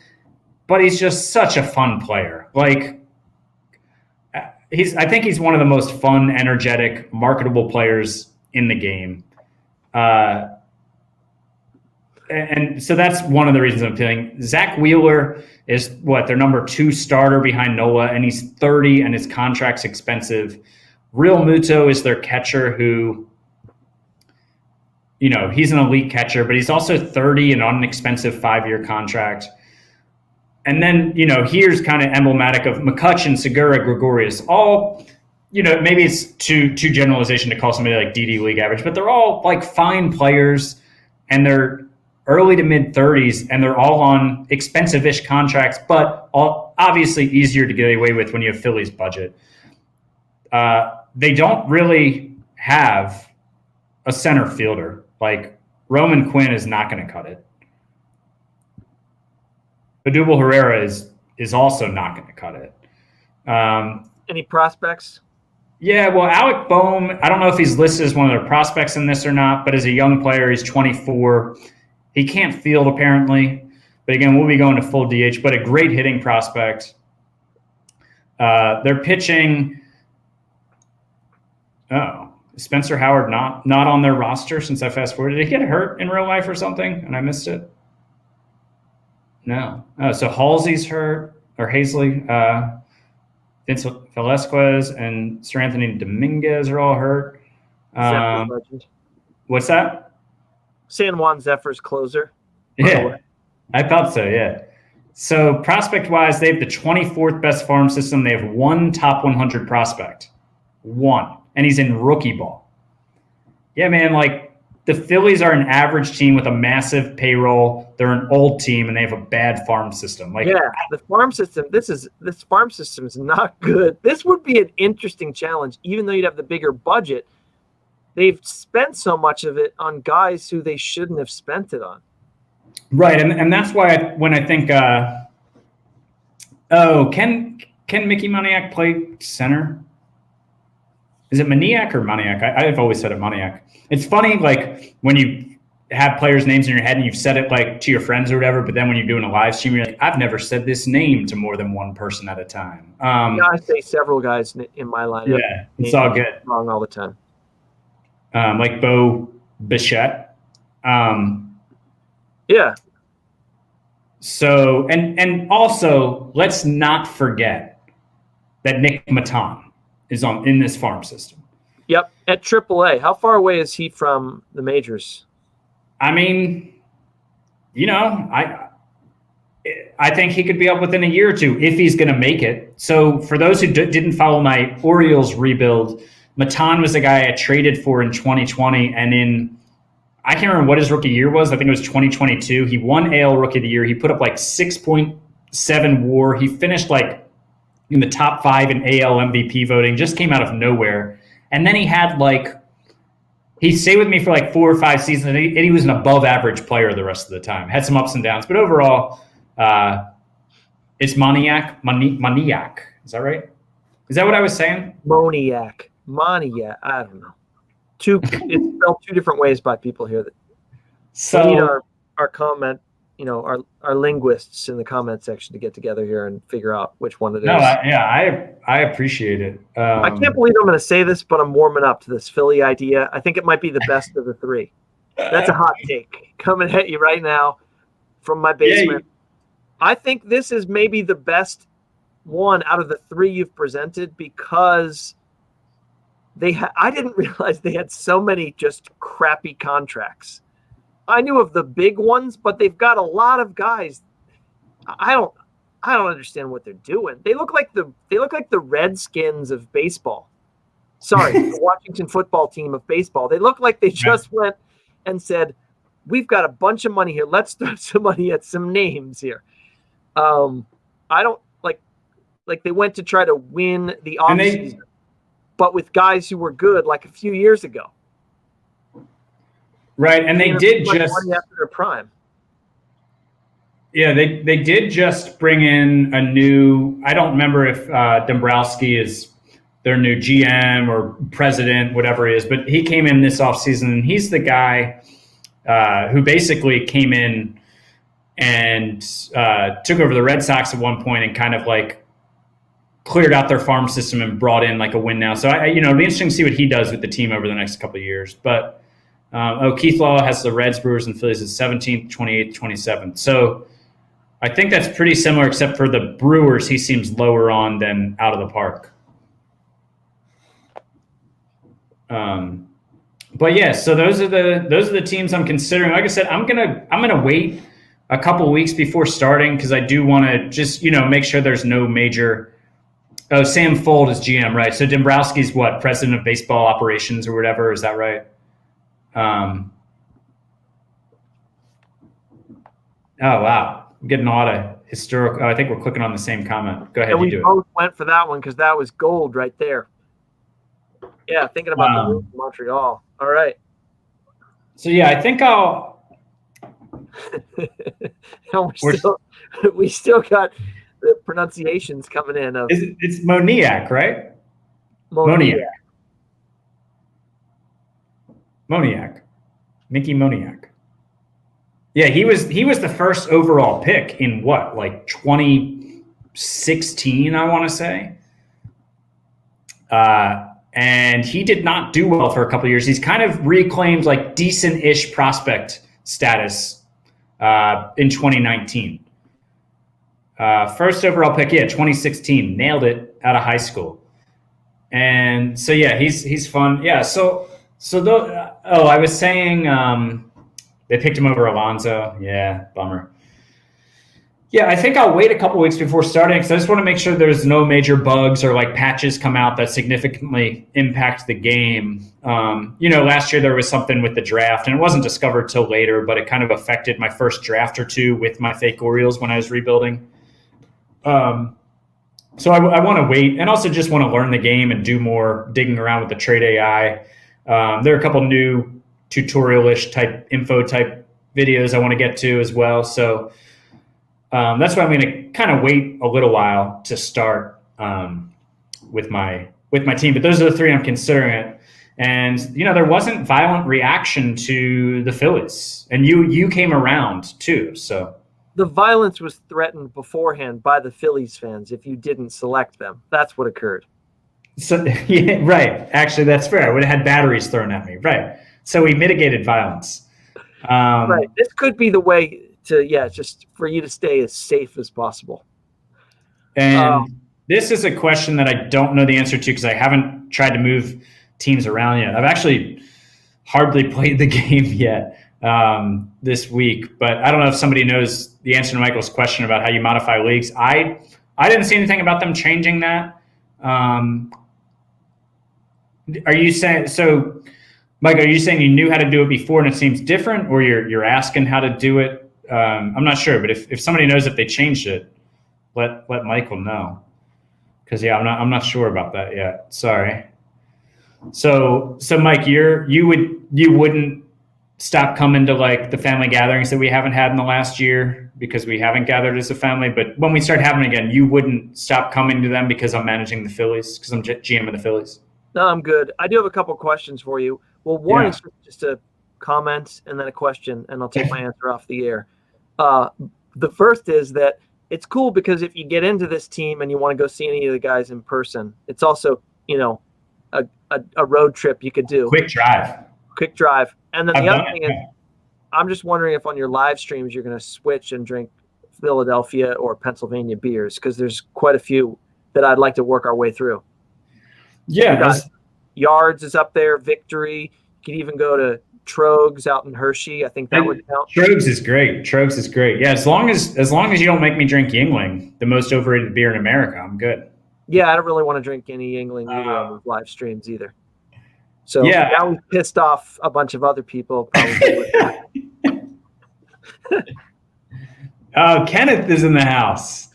But he's just such a fun player. Like, I think he's one of the most fun, energetic, marketable players in the game. And so that's one of the reasons I'm feeling. Zach Wheeler is their number 2 starter behind Nola, and he's 30, and his contract's expensive. Real Muto is their catcher who, he's an elite catcher, but he's also 30 and on an expensive 5-year contract. And then, here's kind of emblematic of McCutchen, Segura, Gregorius. All, maybe it's too generalization to call somebody like DD league average, but they're all like fine players, and they're early to mid 30s, and they're all on expensive-ish contracts, but all obviously easier to get away with when you have Philly's budget. They don't really have a center fielder. Like, Roman Quinn is not going to cut it. Odubel Herrera is also not going to cut it. Any prospects? Yeah, well, Alec Boehm, I don't know if he's listed as one of their prospects in this or not, but as a young player, he's 24. He can't field, apparently. But again, we'll be going to full DH, but a great hitting prospect. They're pitching. Oh, Spencer Howard not on their roster since I fast forwarded. Did he get hurt in real life or something and I missed it? No. Oh, so Halsey's hurt, or Hazley. Vince Velasquez and Sir Anthony Dominguez are all hurt. What's that? San Juan Zephyr's closer. Yeah, I thought so, yeah. So prospect-wise, they have the 24th best farm system. They have one top 100 prospect. One. And he's in rookie ball. Yeah, man, like the Phillies are an average team with a massive payroll. They're an old team, and they have a bad farm system. Like, yeah, the farm system, this farm system is not good. This would be an interesting challenge, even though you'd have the bigger budget. They've spent so much of it on guys who they shouldn't have spent it on. Right, and that's why when I think, can Mickey Moniak play center? Is it Maniac or Moniak? I've always said it Moniak. It's funny, like, when you have players' names in your head and you've said it, like, to your friends or whatever, but then when you're doing a live stream, you're like, I've never said this name to more than one person at a time. I say several guys in my lineup. Yeah, it's all good. Wrong all the time. Like Bo Bichette. Yeah. So, and also, let's not forget that Nick Maton is in this farm system. Yep, at AAA. How far away is he from the majors? I mean, I think he could be up within a year or two if he's going to make it. So for those who didn't follow my Orioles rebuild, Maton was the guy I traded for in 2020. And I can't remember what his rookie year was. I think it was 2022. He won AL Rookie of the Year. He put up like 6.7 WAR. He finished like in the top 5 in AL MVP voting, just came out of nowhere. And then he had he stayed with me for like 4 or 5 seasons, and he was an above average player the rest of the time. Had some ups and downs, but overall, it's Moniak. Is that right? Is that what I was saying? Moniak. I don't know. It's spelled 2 different ways by people here. So we need our comment, our linguists in the comment section to get together here and figure out which one it is. No, I appreciate it. I can't believe I'm going to say this, but I'm warming up to this Philly idea. I think it might be the best of the 3. That's a hot take coming at you right now from my basement. Yeah, I think this is maybe the best one out of the 3 you've presented because I didn't realize they had so many just crappy contracts. I knew of the big ones, but they've got a lot of guys. I don't understand what they're doing. They look like the Redskins of baseball. Sorry, the Washington football team of baseball. They look like they just went and said, "We've got a bunch of money here. Let's throw some money at some names here." I don't like they went to try to win the offseason, but with guys who were good like a few years ago. Right, and they did just after their prime. Yeah, they did just bring in a new. I don't remember if Dombrowski is their new GM or president, whatever he is, but he came in this offseason, and he's the guy who basically came in and took over the Red Sox at one point and kind of cleared out their farm system and brought in a win now. So it'll be interesting to see what he does with the team over the next couple of years. But Keith Law has the Reds, Brewers, and Phillies at 17th, 28th, 27th. So I think that's pretty similar, except for the Brewers, he seems lower on than out of the park. But yeah, so those are the teams I'm considering. Like I said, I'm gonna wait a couple weeks before starting because I do want to just make sure there's no major. Oh, Sam Fold is GM, right? So Dombrowski's what, president of baseball operations or whatever? Is that right? Oh wow, I'm getting a lot of historical. Oh, I think we're clicking on the same comment. Go ahead, and you do it. We both went for that one because that was gold right there. Yeah, thinking about the move to Montreal. All right. So yeah, I think I'll. we still got the pronunciations coming in. It's Moniak, right? Moniak. Mickey Moniak. Yeah, he was the first overall pick in 2016, I want to say. And he did not do well for a couple of years. He's kind of reclaimed decent-ish prospect status in 2019. First overall pick, 2016, nailed it out of high school. And so yeah, he's fun. Yeah, I was saying they picked him over Alonso. Yeah, bummer. Yeah, I think I'll wait a couple weeks before starting because I just want to make sure there's no major bugs or patches come out that significantly impact the game. Last year there was something with the draft, and it wasn't discovered till later, but it kind of affected my first draft or two with my fake Orioles when I was rebuilding. So I want to wait and also just want to learn the game and do more digging around with the trade AI. There are a couple new tutorial-ish type info type videos I want to get to as well. So that's why I'm going to kind of wait a little while to start with my team. But those are the 3 I'm considering it. And there wasn't violent reaction to the Phillies, and you came around too. So the violence was threatened beforehand by the Phillies fans if you didn't select them. That's what occurred. So yeah, right. Actually, that's fair. I would have had batteries thrown at me. Right. So we mitigated violence. Right. This could be the way just for you to stay as safe as possible. And this is a question that I don't know the answer to because I haven't tried to move teams around yet. I've actually hardly played the game yet this week, but I don't know if somebody knows the answer to Michael's question about how you modify leagues. I didn't see anything about them changing that. Are you saying so, Mike? Are you saying you knew how to do it before and it seems different, or you're asking how to do it? I'm not sure, but if somebody knows if they changed it, let Michael know. Because I'm not sure about that yet. Sorry. So Mike, you wouldn't stop coming to like the family gatherings that we haven't had in the last year because we haven't gathered as a family. But when we start having again, you wouldn't stop coming to them because I'm managing the Phillies, because I'm GM of the Phillies. No, I'm good. I do have a couple questions for you. Well, one is just a comment and then a question, and I'll take my answer off the air. The first is that it's cool because if you get into this team and you want to go see any of the guys in person, it's also, a road trip you could do. Quick drive. And then the other thing is, I'm just wondering if on your live streams you're going to switch and drink Philadelphia or Pennsylvania beers, because there's quite a few that I'd like to work our way through. Yeah. Yards is up there, Victory. You could even go to Trogs out in Hershey. I think that would count. Trogs is great. Yeah, as long as you don't make me drink Yingling, the most overrated beer in America, I'm good. Yeah, I don't really want to drink any Yingling either on these live streams either. So now we've pissed off a bunch of other people. Probably. Kenneth is in the house.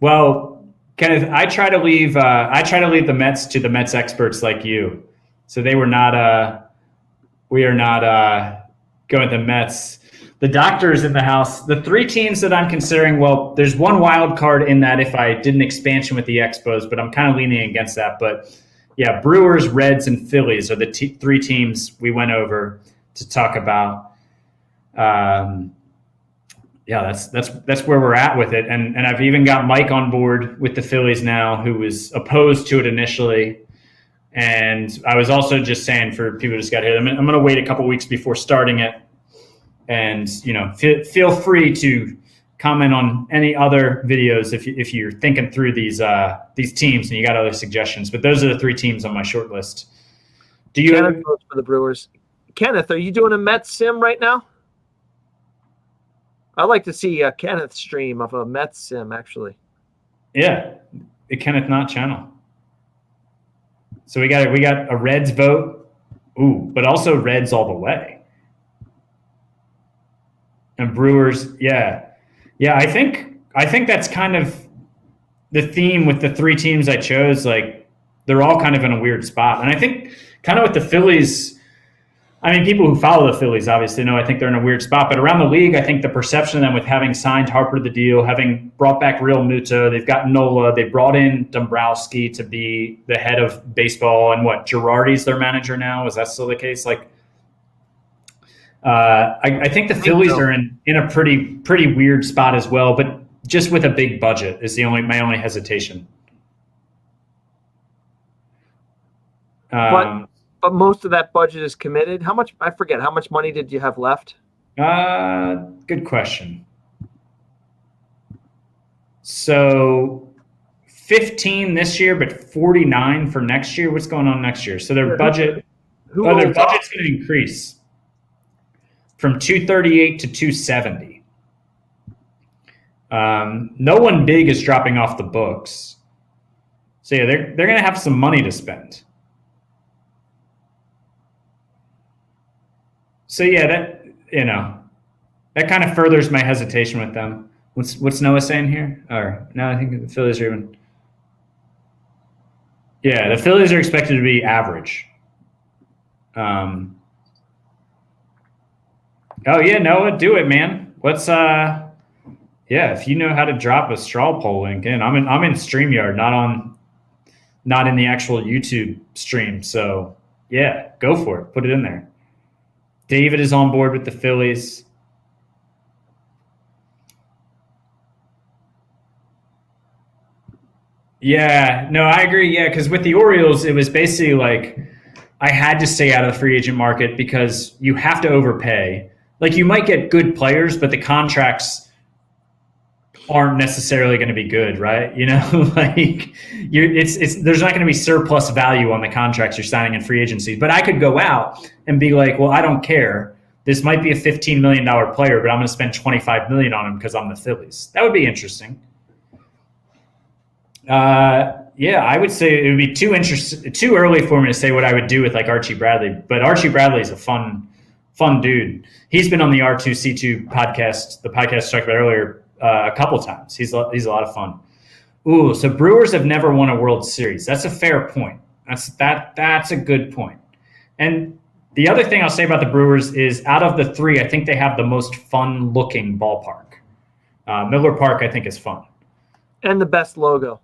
Well, Kenneth, I try to leave the Mets to the Mets experts like you. So they were not. We are not going to the Mets. The doctor is in the house. The three teams that I'm considering. Well, there's one wild card in that if I did an expansion with the Expos, but I'm kind of leaning against that. But yeah, Brewers, Reds, and Phillies are the three teams we went over to talk about. That's where we're at with it. And I've even got Mike on board with the Phillies now, who was opposed to it initially. And I was also just saying for people who just got here, I'm going to wait a couple weeks before starting it. And, feel free to comment on any other videos if you're thinking through these teams and you got other suggestions. But those are the three teams on my short list. Do you Kenneth votes for the Brewers? Kenneth, are you doing a Mets sim right now? I'd like to see a Kenneth stream of a Mets sim, actually. Yeah, the Kenneth Knott channel. So we got a Reds vote, but also Reds all the way. And Brewers, yeah. I think that's kind of the theme with the three teams I chose. Like, they're all kind of in a weird spot. And I think kind of with the Phillies, I mean, people who follow the Phillies obviously know I think they're in a weird spot. But around the league, I think the perception of them with having signed Harper to the deal, having brought back Real Muto, they've got Nola, they brought in Dombrowski to be the head of baseball, and Girardi's their manager now. Is that still the case? Like, I think the Phillies are in a pretty weird spot as well, but just with a big budget is my only hesitation. But most of that budget is committed. How much? I forget. How much money did you have left? Good question. So 15 this year, but 49 for next year. What's going on next year? So their budget's going to increase from 238 to 270. No one big is dropping off the books. So yeah, they're going to have some money to spend. So yeah, that kind of furthers my hesitation with them. What's Noah saying here? Or no, I think the Phillies are even. Yeah, the Phillies are expected to be average. Oh yeah, Noah, do it, man. Let's if you know how to drop a straw poll link in. I'm in StreamYard, not in the actual YouTube stream. So yeah, go for it. Put it in there. David is on board with the Phillies. Yeah, no, I agree. Yeah, because with the Orioles, it was basically like I had to stay out of the free agent market because you have to overpay. like you might get good players, but the contracts aren't necessarily going to be good, right? You know, like there's not going to be surplus value on the contracts you're signing in free agency. But I could go out and be like, well, I don't care. This might be a $15 million player, but I'm going to spend $25 million on him because I'm the Phillies. That would be interesting. Yeah, I would say it would be too early for me to say what I would do with like Archie Bradley. But Archie Bradley is a fun dude. He's been on the R2C2 podcast, the podcast I talked about earlier, a couple times. He's a lot of fun. Ooh, so Brewers have never won a World Series. That's a fair point. That's a good point. And the other thing I'll say about the Brewers is out of the three, I think they have the most fun-looking ballpark. Miller Park, I think, is fun. And the best logo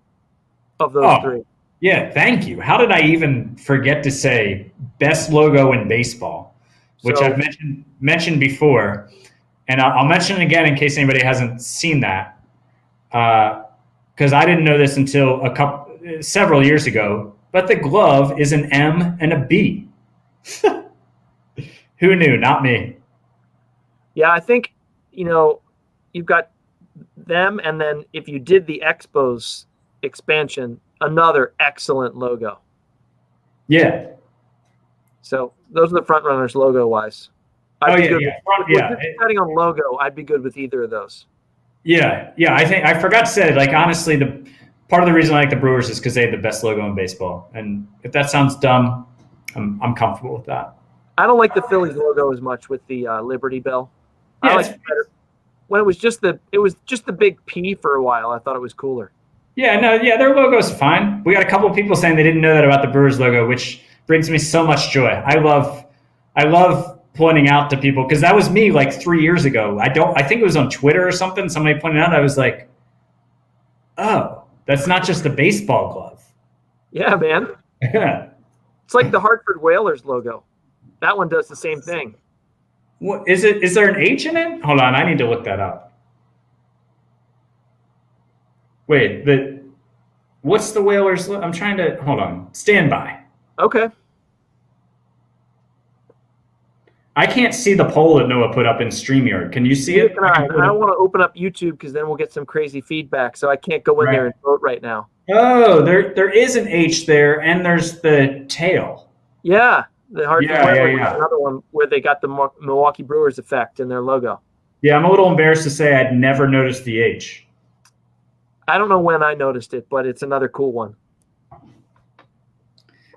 of those three. Yeah, thank you. How did I even forget to say best logo in baseball, which I've mentioned before. And I'll mention it again in case anybody hasn't seen that, because I didn't know this until several years ago. But the glove is an M and a B. Who knew? Not me. Yeah, I think you've got them, and then if you did the Expos expansion, another excellent logo. Yeah. So those are the front runners logo wise. Deciding on logo, I'd be good with either of those. Yeah. I think I forgot to say, like, honestly, the part of the reason I like the Brewers is because they have the best logo in baseball. And if that sounds dumb, I'm comfortable with that. I don't like the Phillies logo as much with the Liberty Bell. Yeah, I like it better. When it was just the big P for a while, I thought it was cooler. Yeah, their logo's fine. We got a couple of people saying they didn't know that about the Brewers logo, which brings me so much joy. I love pointing out to people, because that was me like 3 years ago. I think it was on Twitter or something. Somebody pointed out, I was like, oh, that's not just a baseball glove. Yeah, man. Yeah. It's like the Hartford Whalers logo. That one does the same thing. What is it? Is there an H in it? Hold on, I need to look that up. Wait, what's the Whalers? I'm trying to hold on. Stand by. Okay. I can't see the poll that Noah put up in StreamYard. Can you see it? I don't want to open up YouTube because then we'll get some crazy feedback. So I can't go in there and vote right now. Oh, there is an H there, and there's the tail. Yeah, the Hartford Whalers. Yeah. Another one where they got the Milwaukee Brewers effect in their logo. Yeah, I'm a little embarrassed to say I'd never noticed the H. I don't know when I noticed it, but it's another cool one.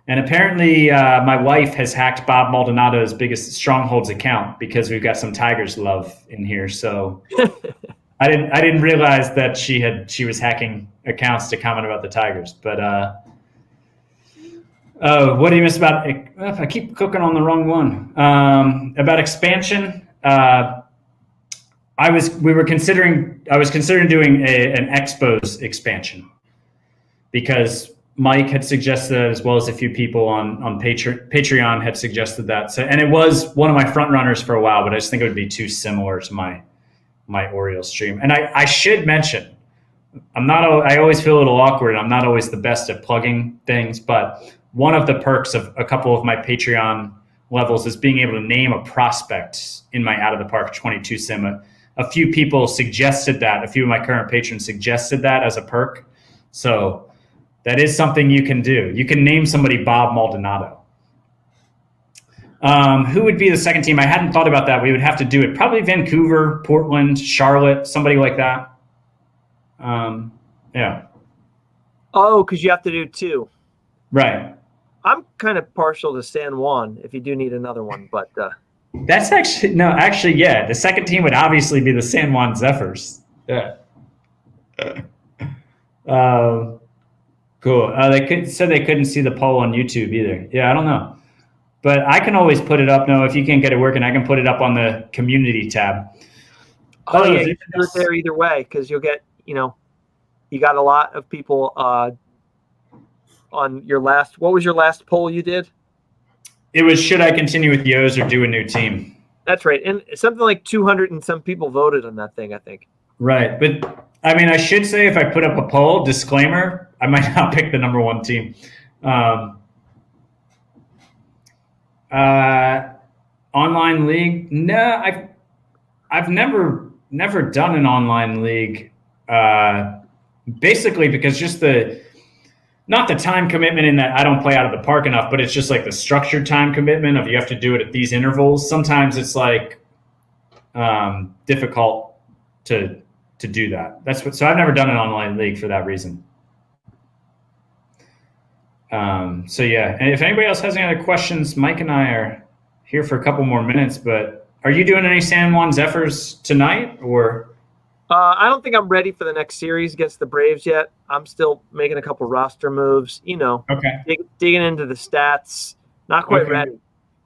And apparently my wife has hacked Bob Maldonado's biggest Strongholds account because we've got some Tigers love in here. So I didn't realize that she was hacking accounts to comment about the Tigers. But what do you miss about it? I keep clicking on the wrong one. About expansion. I was considering doing an Expos expansion because Mike had suggested that, as well as a few people on Patreon had suggested that. So, and it was one of my front runners for a while, but I just think it would be too similar to my Orioles stream. And I should mention, I always feel a little awkward. I'm not always the best at plugging things, but one of the perks of a couple of my Patreon levels is being able to name a prospect in my Out of the Park 22 sim. A few people suggested that. A few of my current patrons suggested that as a perk. So that is something you can do. You can name somebody Bob Maldonado. Who would be the second team? I hadn't thought about that. We would have to do it. Probably Vancouver, Portland, Charlotte, somebody like that. Yeah. Oh, because you have to do two. Right. I'm kind of partial to San Juan if you do need another one, but that's actually, yeah. The second team would obviously be the San Juan Zephyrs. Yeah. Cool. Said they couldn't see the poll on YouTube either. Yeah, I don't know. But I can always put it up. No, if you can't get it working, I can put it up on the community tab. Oh yeah, you can do it there either way because you'll get, you got a lot of people on your last. What was your last poll you did? It was, should I continue with Yo's or do a new team? That's right. And something like 200 and some people voted on that thing, I think. Right. But I mean, I should say if I put up a poll, disclaimer, I might not pick the number one team. Online league? No, I've never done an online league, basically because just not the time commitment in that I don't play out of the park enough, but it's just like the structured time commitment of you have to do it at these intervals. Sometimes it's like difficult to do that. So I've never done an online league for that reason. So yeah, and if anybody else has any other questions, Mike and I are here for a couple more minutes, but are you doing any San Juan Zephyrs tonight or? I don't think I'm ready for the next series against the Braves yet. I'm still making a couple roster moves, Okay. digging into the stats, not quite ready.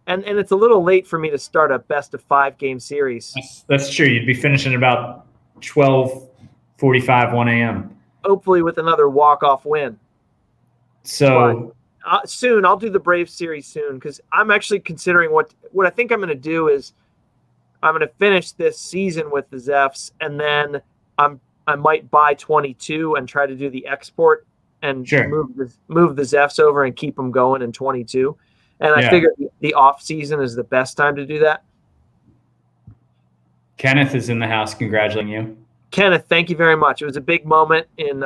And it's a little late for me to start a best of 5 game series. That's true. You'd be finishing about 12:45, 1 a.m. Hopefully with another walk-off win. So soon, I'll do the Braves series soon because I'm actually considering what I think I'm going to do is I'm going to finish this season with the Zephs, and then I might buy 22 and try to do the export and move the Zephs over and keep them going in 22. And I figure the off season is the best time to do that. Kenneth is in the house congratulating you. Kenneth, thank you very much. It was a big moment in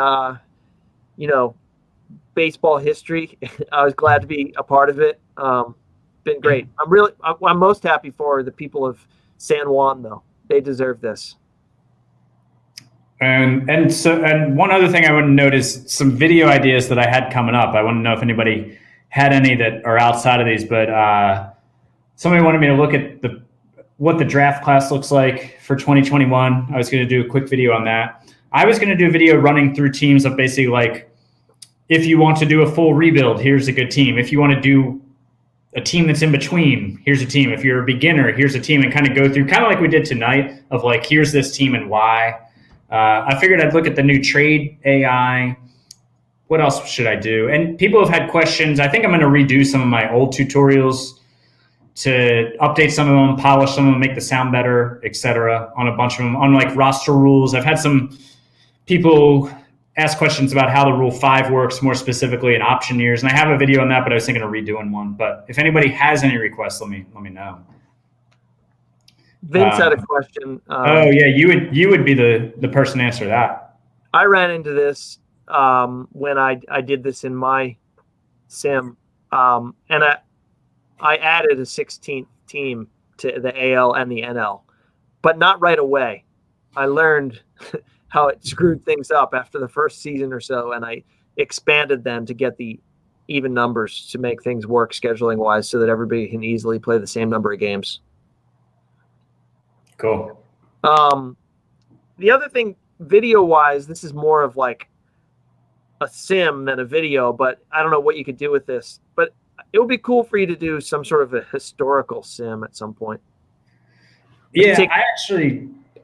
baseball history. I was glad to be a part of it. Been great. I'm most happy for the people of San Juan, though. They deserve this. And one other thing I want to note is some video ideas that I had coming up. I want to know if anybody had any that are outside of these, but somebody wanted me to look at what the draft class looks like for 2021. I was going to do a quick video on that. I was going to do a video running through teams of basically like, if you want to do a full rebuild, here's a good team. If you want to do a team that's in between, here's a team. If you're a beginner, here's a team, and kind of go through kind of like we did tonight of like, here's this team and why. I figured I'd look at the new trade AI. What else should I do? And people have had questions. I think I'm going to redo some of my old tutorials to update some of them, polish some of them, make the sound better, etc. on a bunch of them, on like roster rules. I've had some people ask questions about how the Rule 5 works more specifically in option years. And I have a video on that, but I was thinking of redoing one. But if anybody has any requests, let me know. Vince had a question. Oh yeah, you would be the person to answer that. I ran into this when I did this in my sim, and I added a 16th team to the AL and the NL, but not right away. I learned how it screwed things up after the first season or so, and I expanded them to get the even numbers to make things work scheduling wise so that everybody can easily play the same number of games. Cool. The other thing, video-wise, this is more of like a sim than a video, but I don't know what you could do with this. But it would be cool for you to do some sort of a historical sim at some point. Yeah,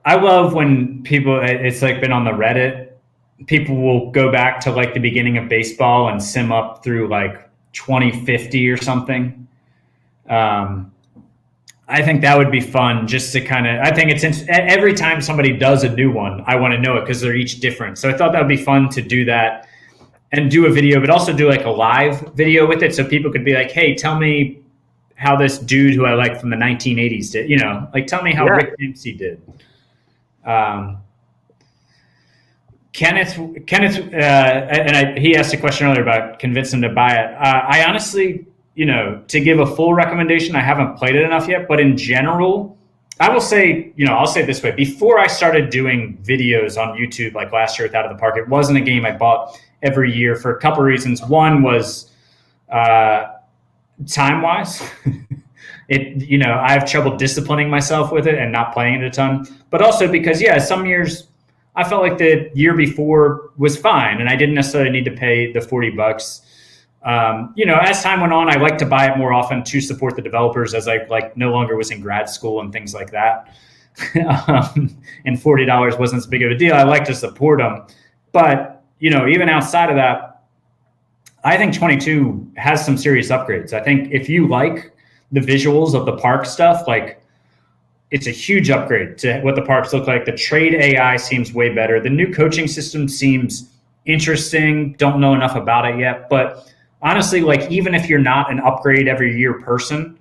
I love when people, it's like been on the Reddit, people will go back to like the beginning of baseball and sim up through like 2050 or something. I think that would be fun just to kind of, I think it's every time somebody does a new one, I want to know it because they're each different. So I thought that would be fun to do that and do a video, but also do like a live video with it. So people could be like, hey, tell me how this dude who I like from the 1980s did, like tell me how Rick Dempsey did. Kenneth, he asked a question earlier about convincing him to buy it. I honestly, to give a full recommendation, I haven't played it enough yet, but in general, I will say, I'll say it this way. Before I started doing videos on YouTube, like last year with Out of the Park, it wasn't a game I bought every year for a couple of reasons. One was time-wise. I have trouble disciplining myself with it and not playing it a ton. But also because, some years I felt like the year before was fine and I didn't necessarily need to pay the $40. As time went on, I like to buy it more often to support the developers as I no longer was in grad school and things like that. And $40 wasn't as big of a deal. I like to support them. But, even outside of that, I think 22 has some serious upgrades. I think if you like the visuals of the park stuff, it's a huge upgrade to what the parks look like. The trade AI seems way better. The new coaching system seems interesting. Don't know enough about it yet, but honestly, even if you're not an upgrade every year person,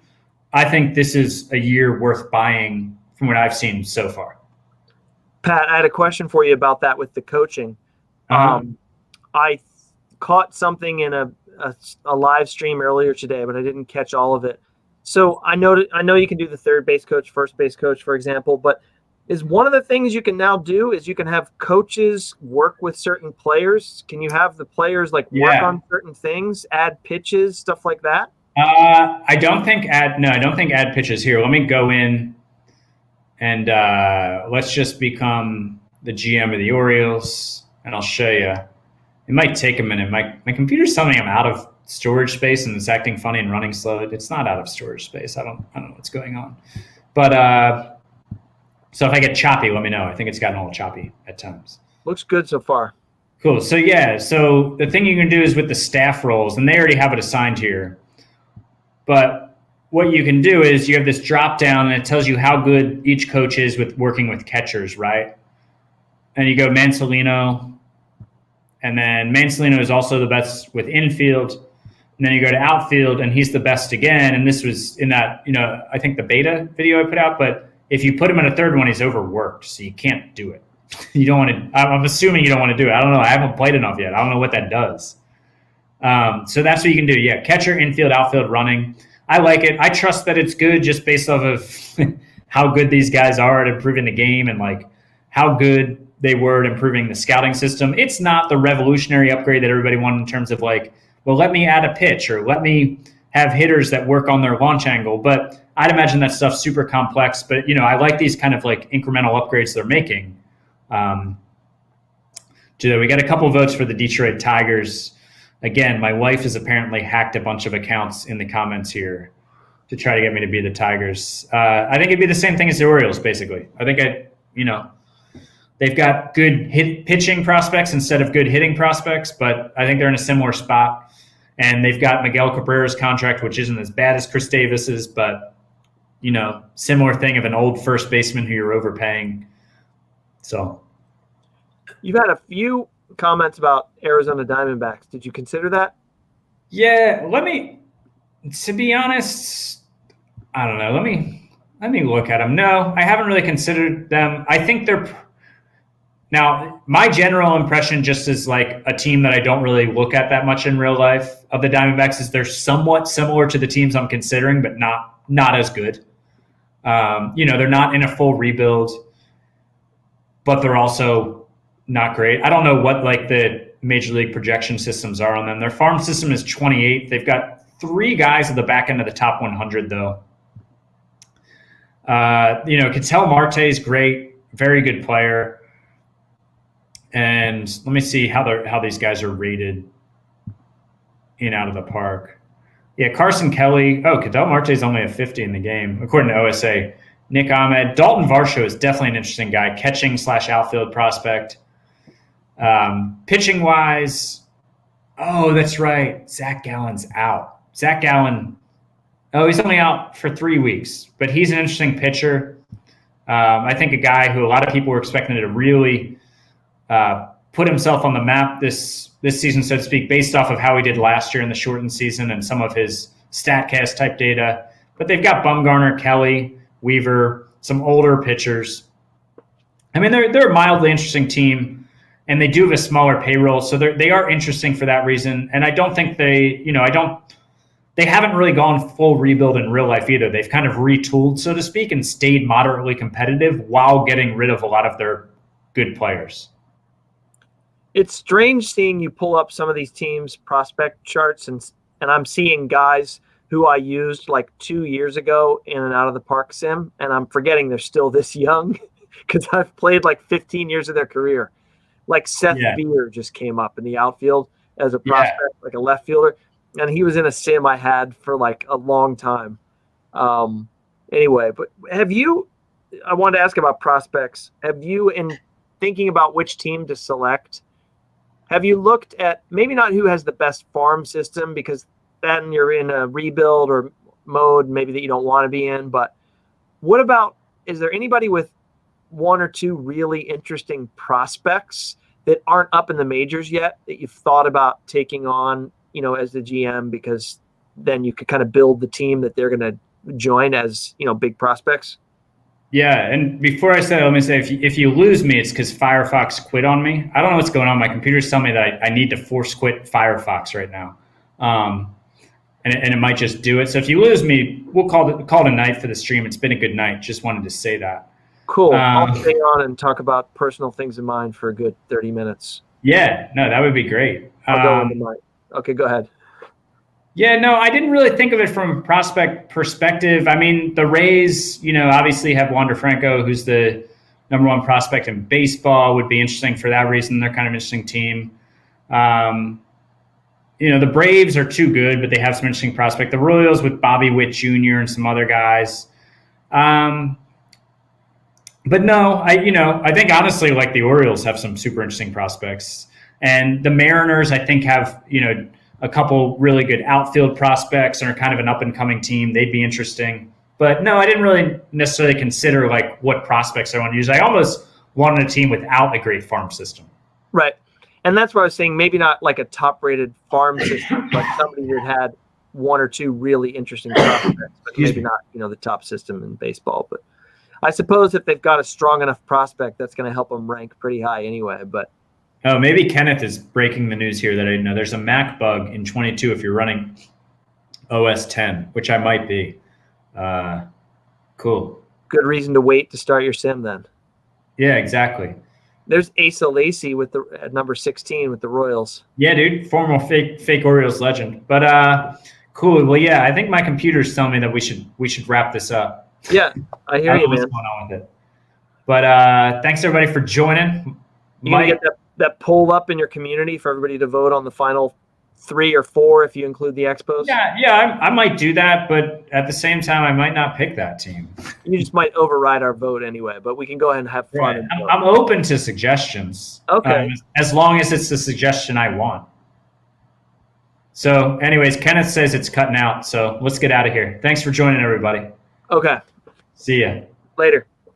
I think this is a year worth buying from what I've seen so far. Pat, I had a question for you about that with the coaching. Uh-huh. I caught something in a live stream earlier today, but I didn't catch all of it. So I know you can do the third base coach, first base coach, for example, but is one of the things you can now do is you can have coaches work with certain players? Can you have the players like work on certain things, add pitches, stuff like that? I don't think add pitches here. Let me go in and let's just become the GM of the Orioles, and I'll show you. It might take a minute. My computer's telling me I'm out of storage space and it's acting funny and running slow. It's not out of storage space. I don't know what's going on. But so if I get choppy, let me know. I think it's gotten a little choppy at times. Looks good so far. Cool. So so the thing you can do is with the staff roles, and they already have it assigned here. But what you can do is you have this drop down and it tells you how good each coach is with working with catchers, right? And you go Mansolino, and then Mansolino is also the best with infield. And then you go to outfield, and he's the best again. And this was in that, I think the beta video I put out. But if you put him in a third one, he's overworked, so you can't do it. You don't want to. I'm assuming you don't want to do it. I don't know. I haven't played enough yet. I don't know what that does. So that's what you can do. Yeah, catcher, infield, outfield, running. I like it. I trust that it's good just based off of how good these guys are at improving the game and like how good they were at improving the scouting system. It's not the revolutionary upgrade that everybody wanted in terms of like, well, let me add a pitch or let me have hitters that work on their launch angle. But I'd imagine that stuff's super complex. But, I like these kind of like incremental upgrades they're making. We got a couple of votes for the Detroit Tigers. Again, my wife has apparently hacked a bunch of accounts in the comments here to try to get me to be the Tigers. I think it'd be the same thing as the Orioles, basically. I think they've got good pitching prospects instead of good hitting prospects, but I think they're in a similar spot. And they've got Miguel Cabrera's contract, which isn't as bad as Chris Davis's, but, similar thing of an old first baseman who you're overpaying. So you've had a few comments about Arizona Diamondbacks. Did you consider that? Yeah, to be honest, I don't know. Let me look at them. No, I haven't really considered them. I think now, my general impression, just as like a team that I don't really look at that much in real life of the Diamondbacks, is they're somewhat similar to the teams I'm considering, but not as good. They're not in a full rebuild, but they're also not great. I don't know what like the major league projection systems are on them. Their farm system is 28. They've got 3 guys at the back end of the top 100, though. Ketel Marte is great, very good player. And let me see how these guys are rated in out of the park. Yeah, Carson Kelly. Oh, Ketel Marte is only a 50 in the game, according to OSA. Nick Ahmed. Dalton Varsho is definitely an interesting guy, catching/outfield prospect. Pitching wise, oh, that's right. Zach Gallen's out. Zach Gallen, he's only out for 3 weeks, but he's an interesting pitcher. I think a guy who a lot of people were expecting to really put himself on the map this season, so to speak, based off of how he did last year in the shortened season and some of his StatCast type data. But they've got Bumgarner, Kelly, Weaver, some older pitchers. I mean, they're a mildly interesting team, and they do have a smaller payroll, so they are interesting for that reason. And I don't think they haven't really gone full rebuild in real life either. They've kind of retooled, so to speak, and stayed moderately competitive while getting rid of a lot of their good players. It's strange seeing you pull up some of these teams' prospect charts, and I'm seeing guys who I used like 2 years ago in an out of the park sim, and I'm forgetting they're still this young because I've played like 15 years of their career. Like Seth Beer just came up in the outfield as a prospect, like a left fielder, and he was in a sim I had for like a long time. Anyway, but I wanted to ask about prospects. Have you, in thinking about which team to select, have you looked at maybe not who has the best farm system, because then you're in a rebuild or mode maybe that you don't want to be in, but what about, is there anybody with 1 or 2 really interesting prospects that aren't up in the majors yet that you've thought about taking on, as the GM, because then you could kind of build the team that they're going to join as, big prospects? Yeah, and before I say, let me say, if you lose me, it's because Firefox quit on me. I don't know what's going on. My computer's telling me that I need to force quit Firefox right now, and it might just do it. So if you lose me, we'll call it a night for the stream. It's been a good night. Just wanted to say that. Cool. I'll stay on and talk about personal things in mind for a good 30 minutes. Yeah, no, that would be great. I'll go into mine. Okay, go ahead. Yeah, no, I didn't really think of it from a prospect perspective. I mean, the Rays, obviously have Wander Franco, who's the #1 prospect in baseball, would be interesting for that reason. They're kind of an interesting team. The Braves are too good, but they have some interesting prospect. The Royals with Bobby Witt Jr. and some other guys. But no, I think honestly, like the Orioles have some super interesting prospects, and the Mariners, I think, have a couple really good outfield prospects and are kind of an up and coming team. They'd be interesting. But no, I didn't really necessarily consider like what prospects I want to use. I almost wanted a team without a great farm system. Right. And that's why I was saying maybe not like a top rated farm system, but somebody that had one or two really interesting prospects, but maybe not, the top system in baseball. But I suppose if they've got a strong enough prospect, that's going to help them rank pretty high anyway. But oh, maybe Kenneth is breaking the news here that I didn't know. There's a Mac bug in 22 if you're running OS 10, which I might be. Cool. Good reason to wait to start your sim then. Yeah, exactly. There's Asa Lacy at number 16 with the Royals. Yeah, dude, former fake Orioles legend. But cool. Well, yeah, I think my computer's telling me that we should wrap this up. Yeah, I hear you, man. What's going on with it? But thanks everybody for joining. You gonna get that poll up in your community for everybody to vote on the final 3 or 4 if you include the Expos? Yeah, I might do that, but at the same time, I might not pick that team. You just might override our vote anyway, but we can go ahead and have fun. Right. I'm open to suggestions. Okay. As long as it's the suggestion I want. So anyways, Kenneth says it's cutting out, so let's get out of here. Thanks for joining, everybody. Okay. See ya. Later.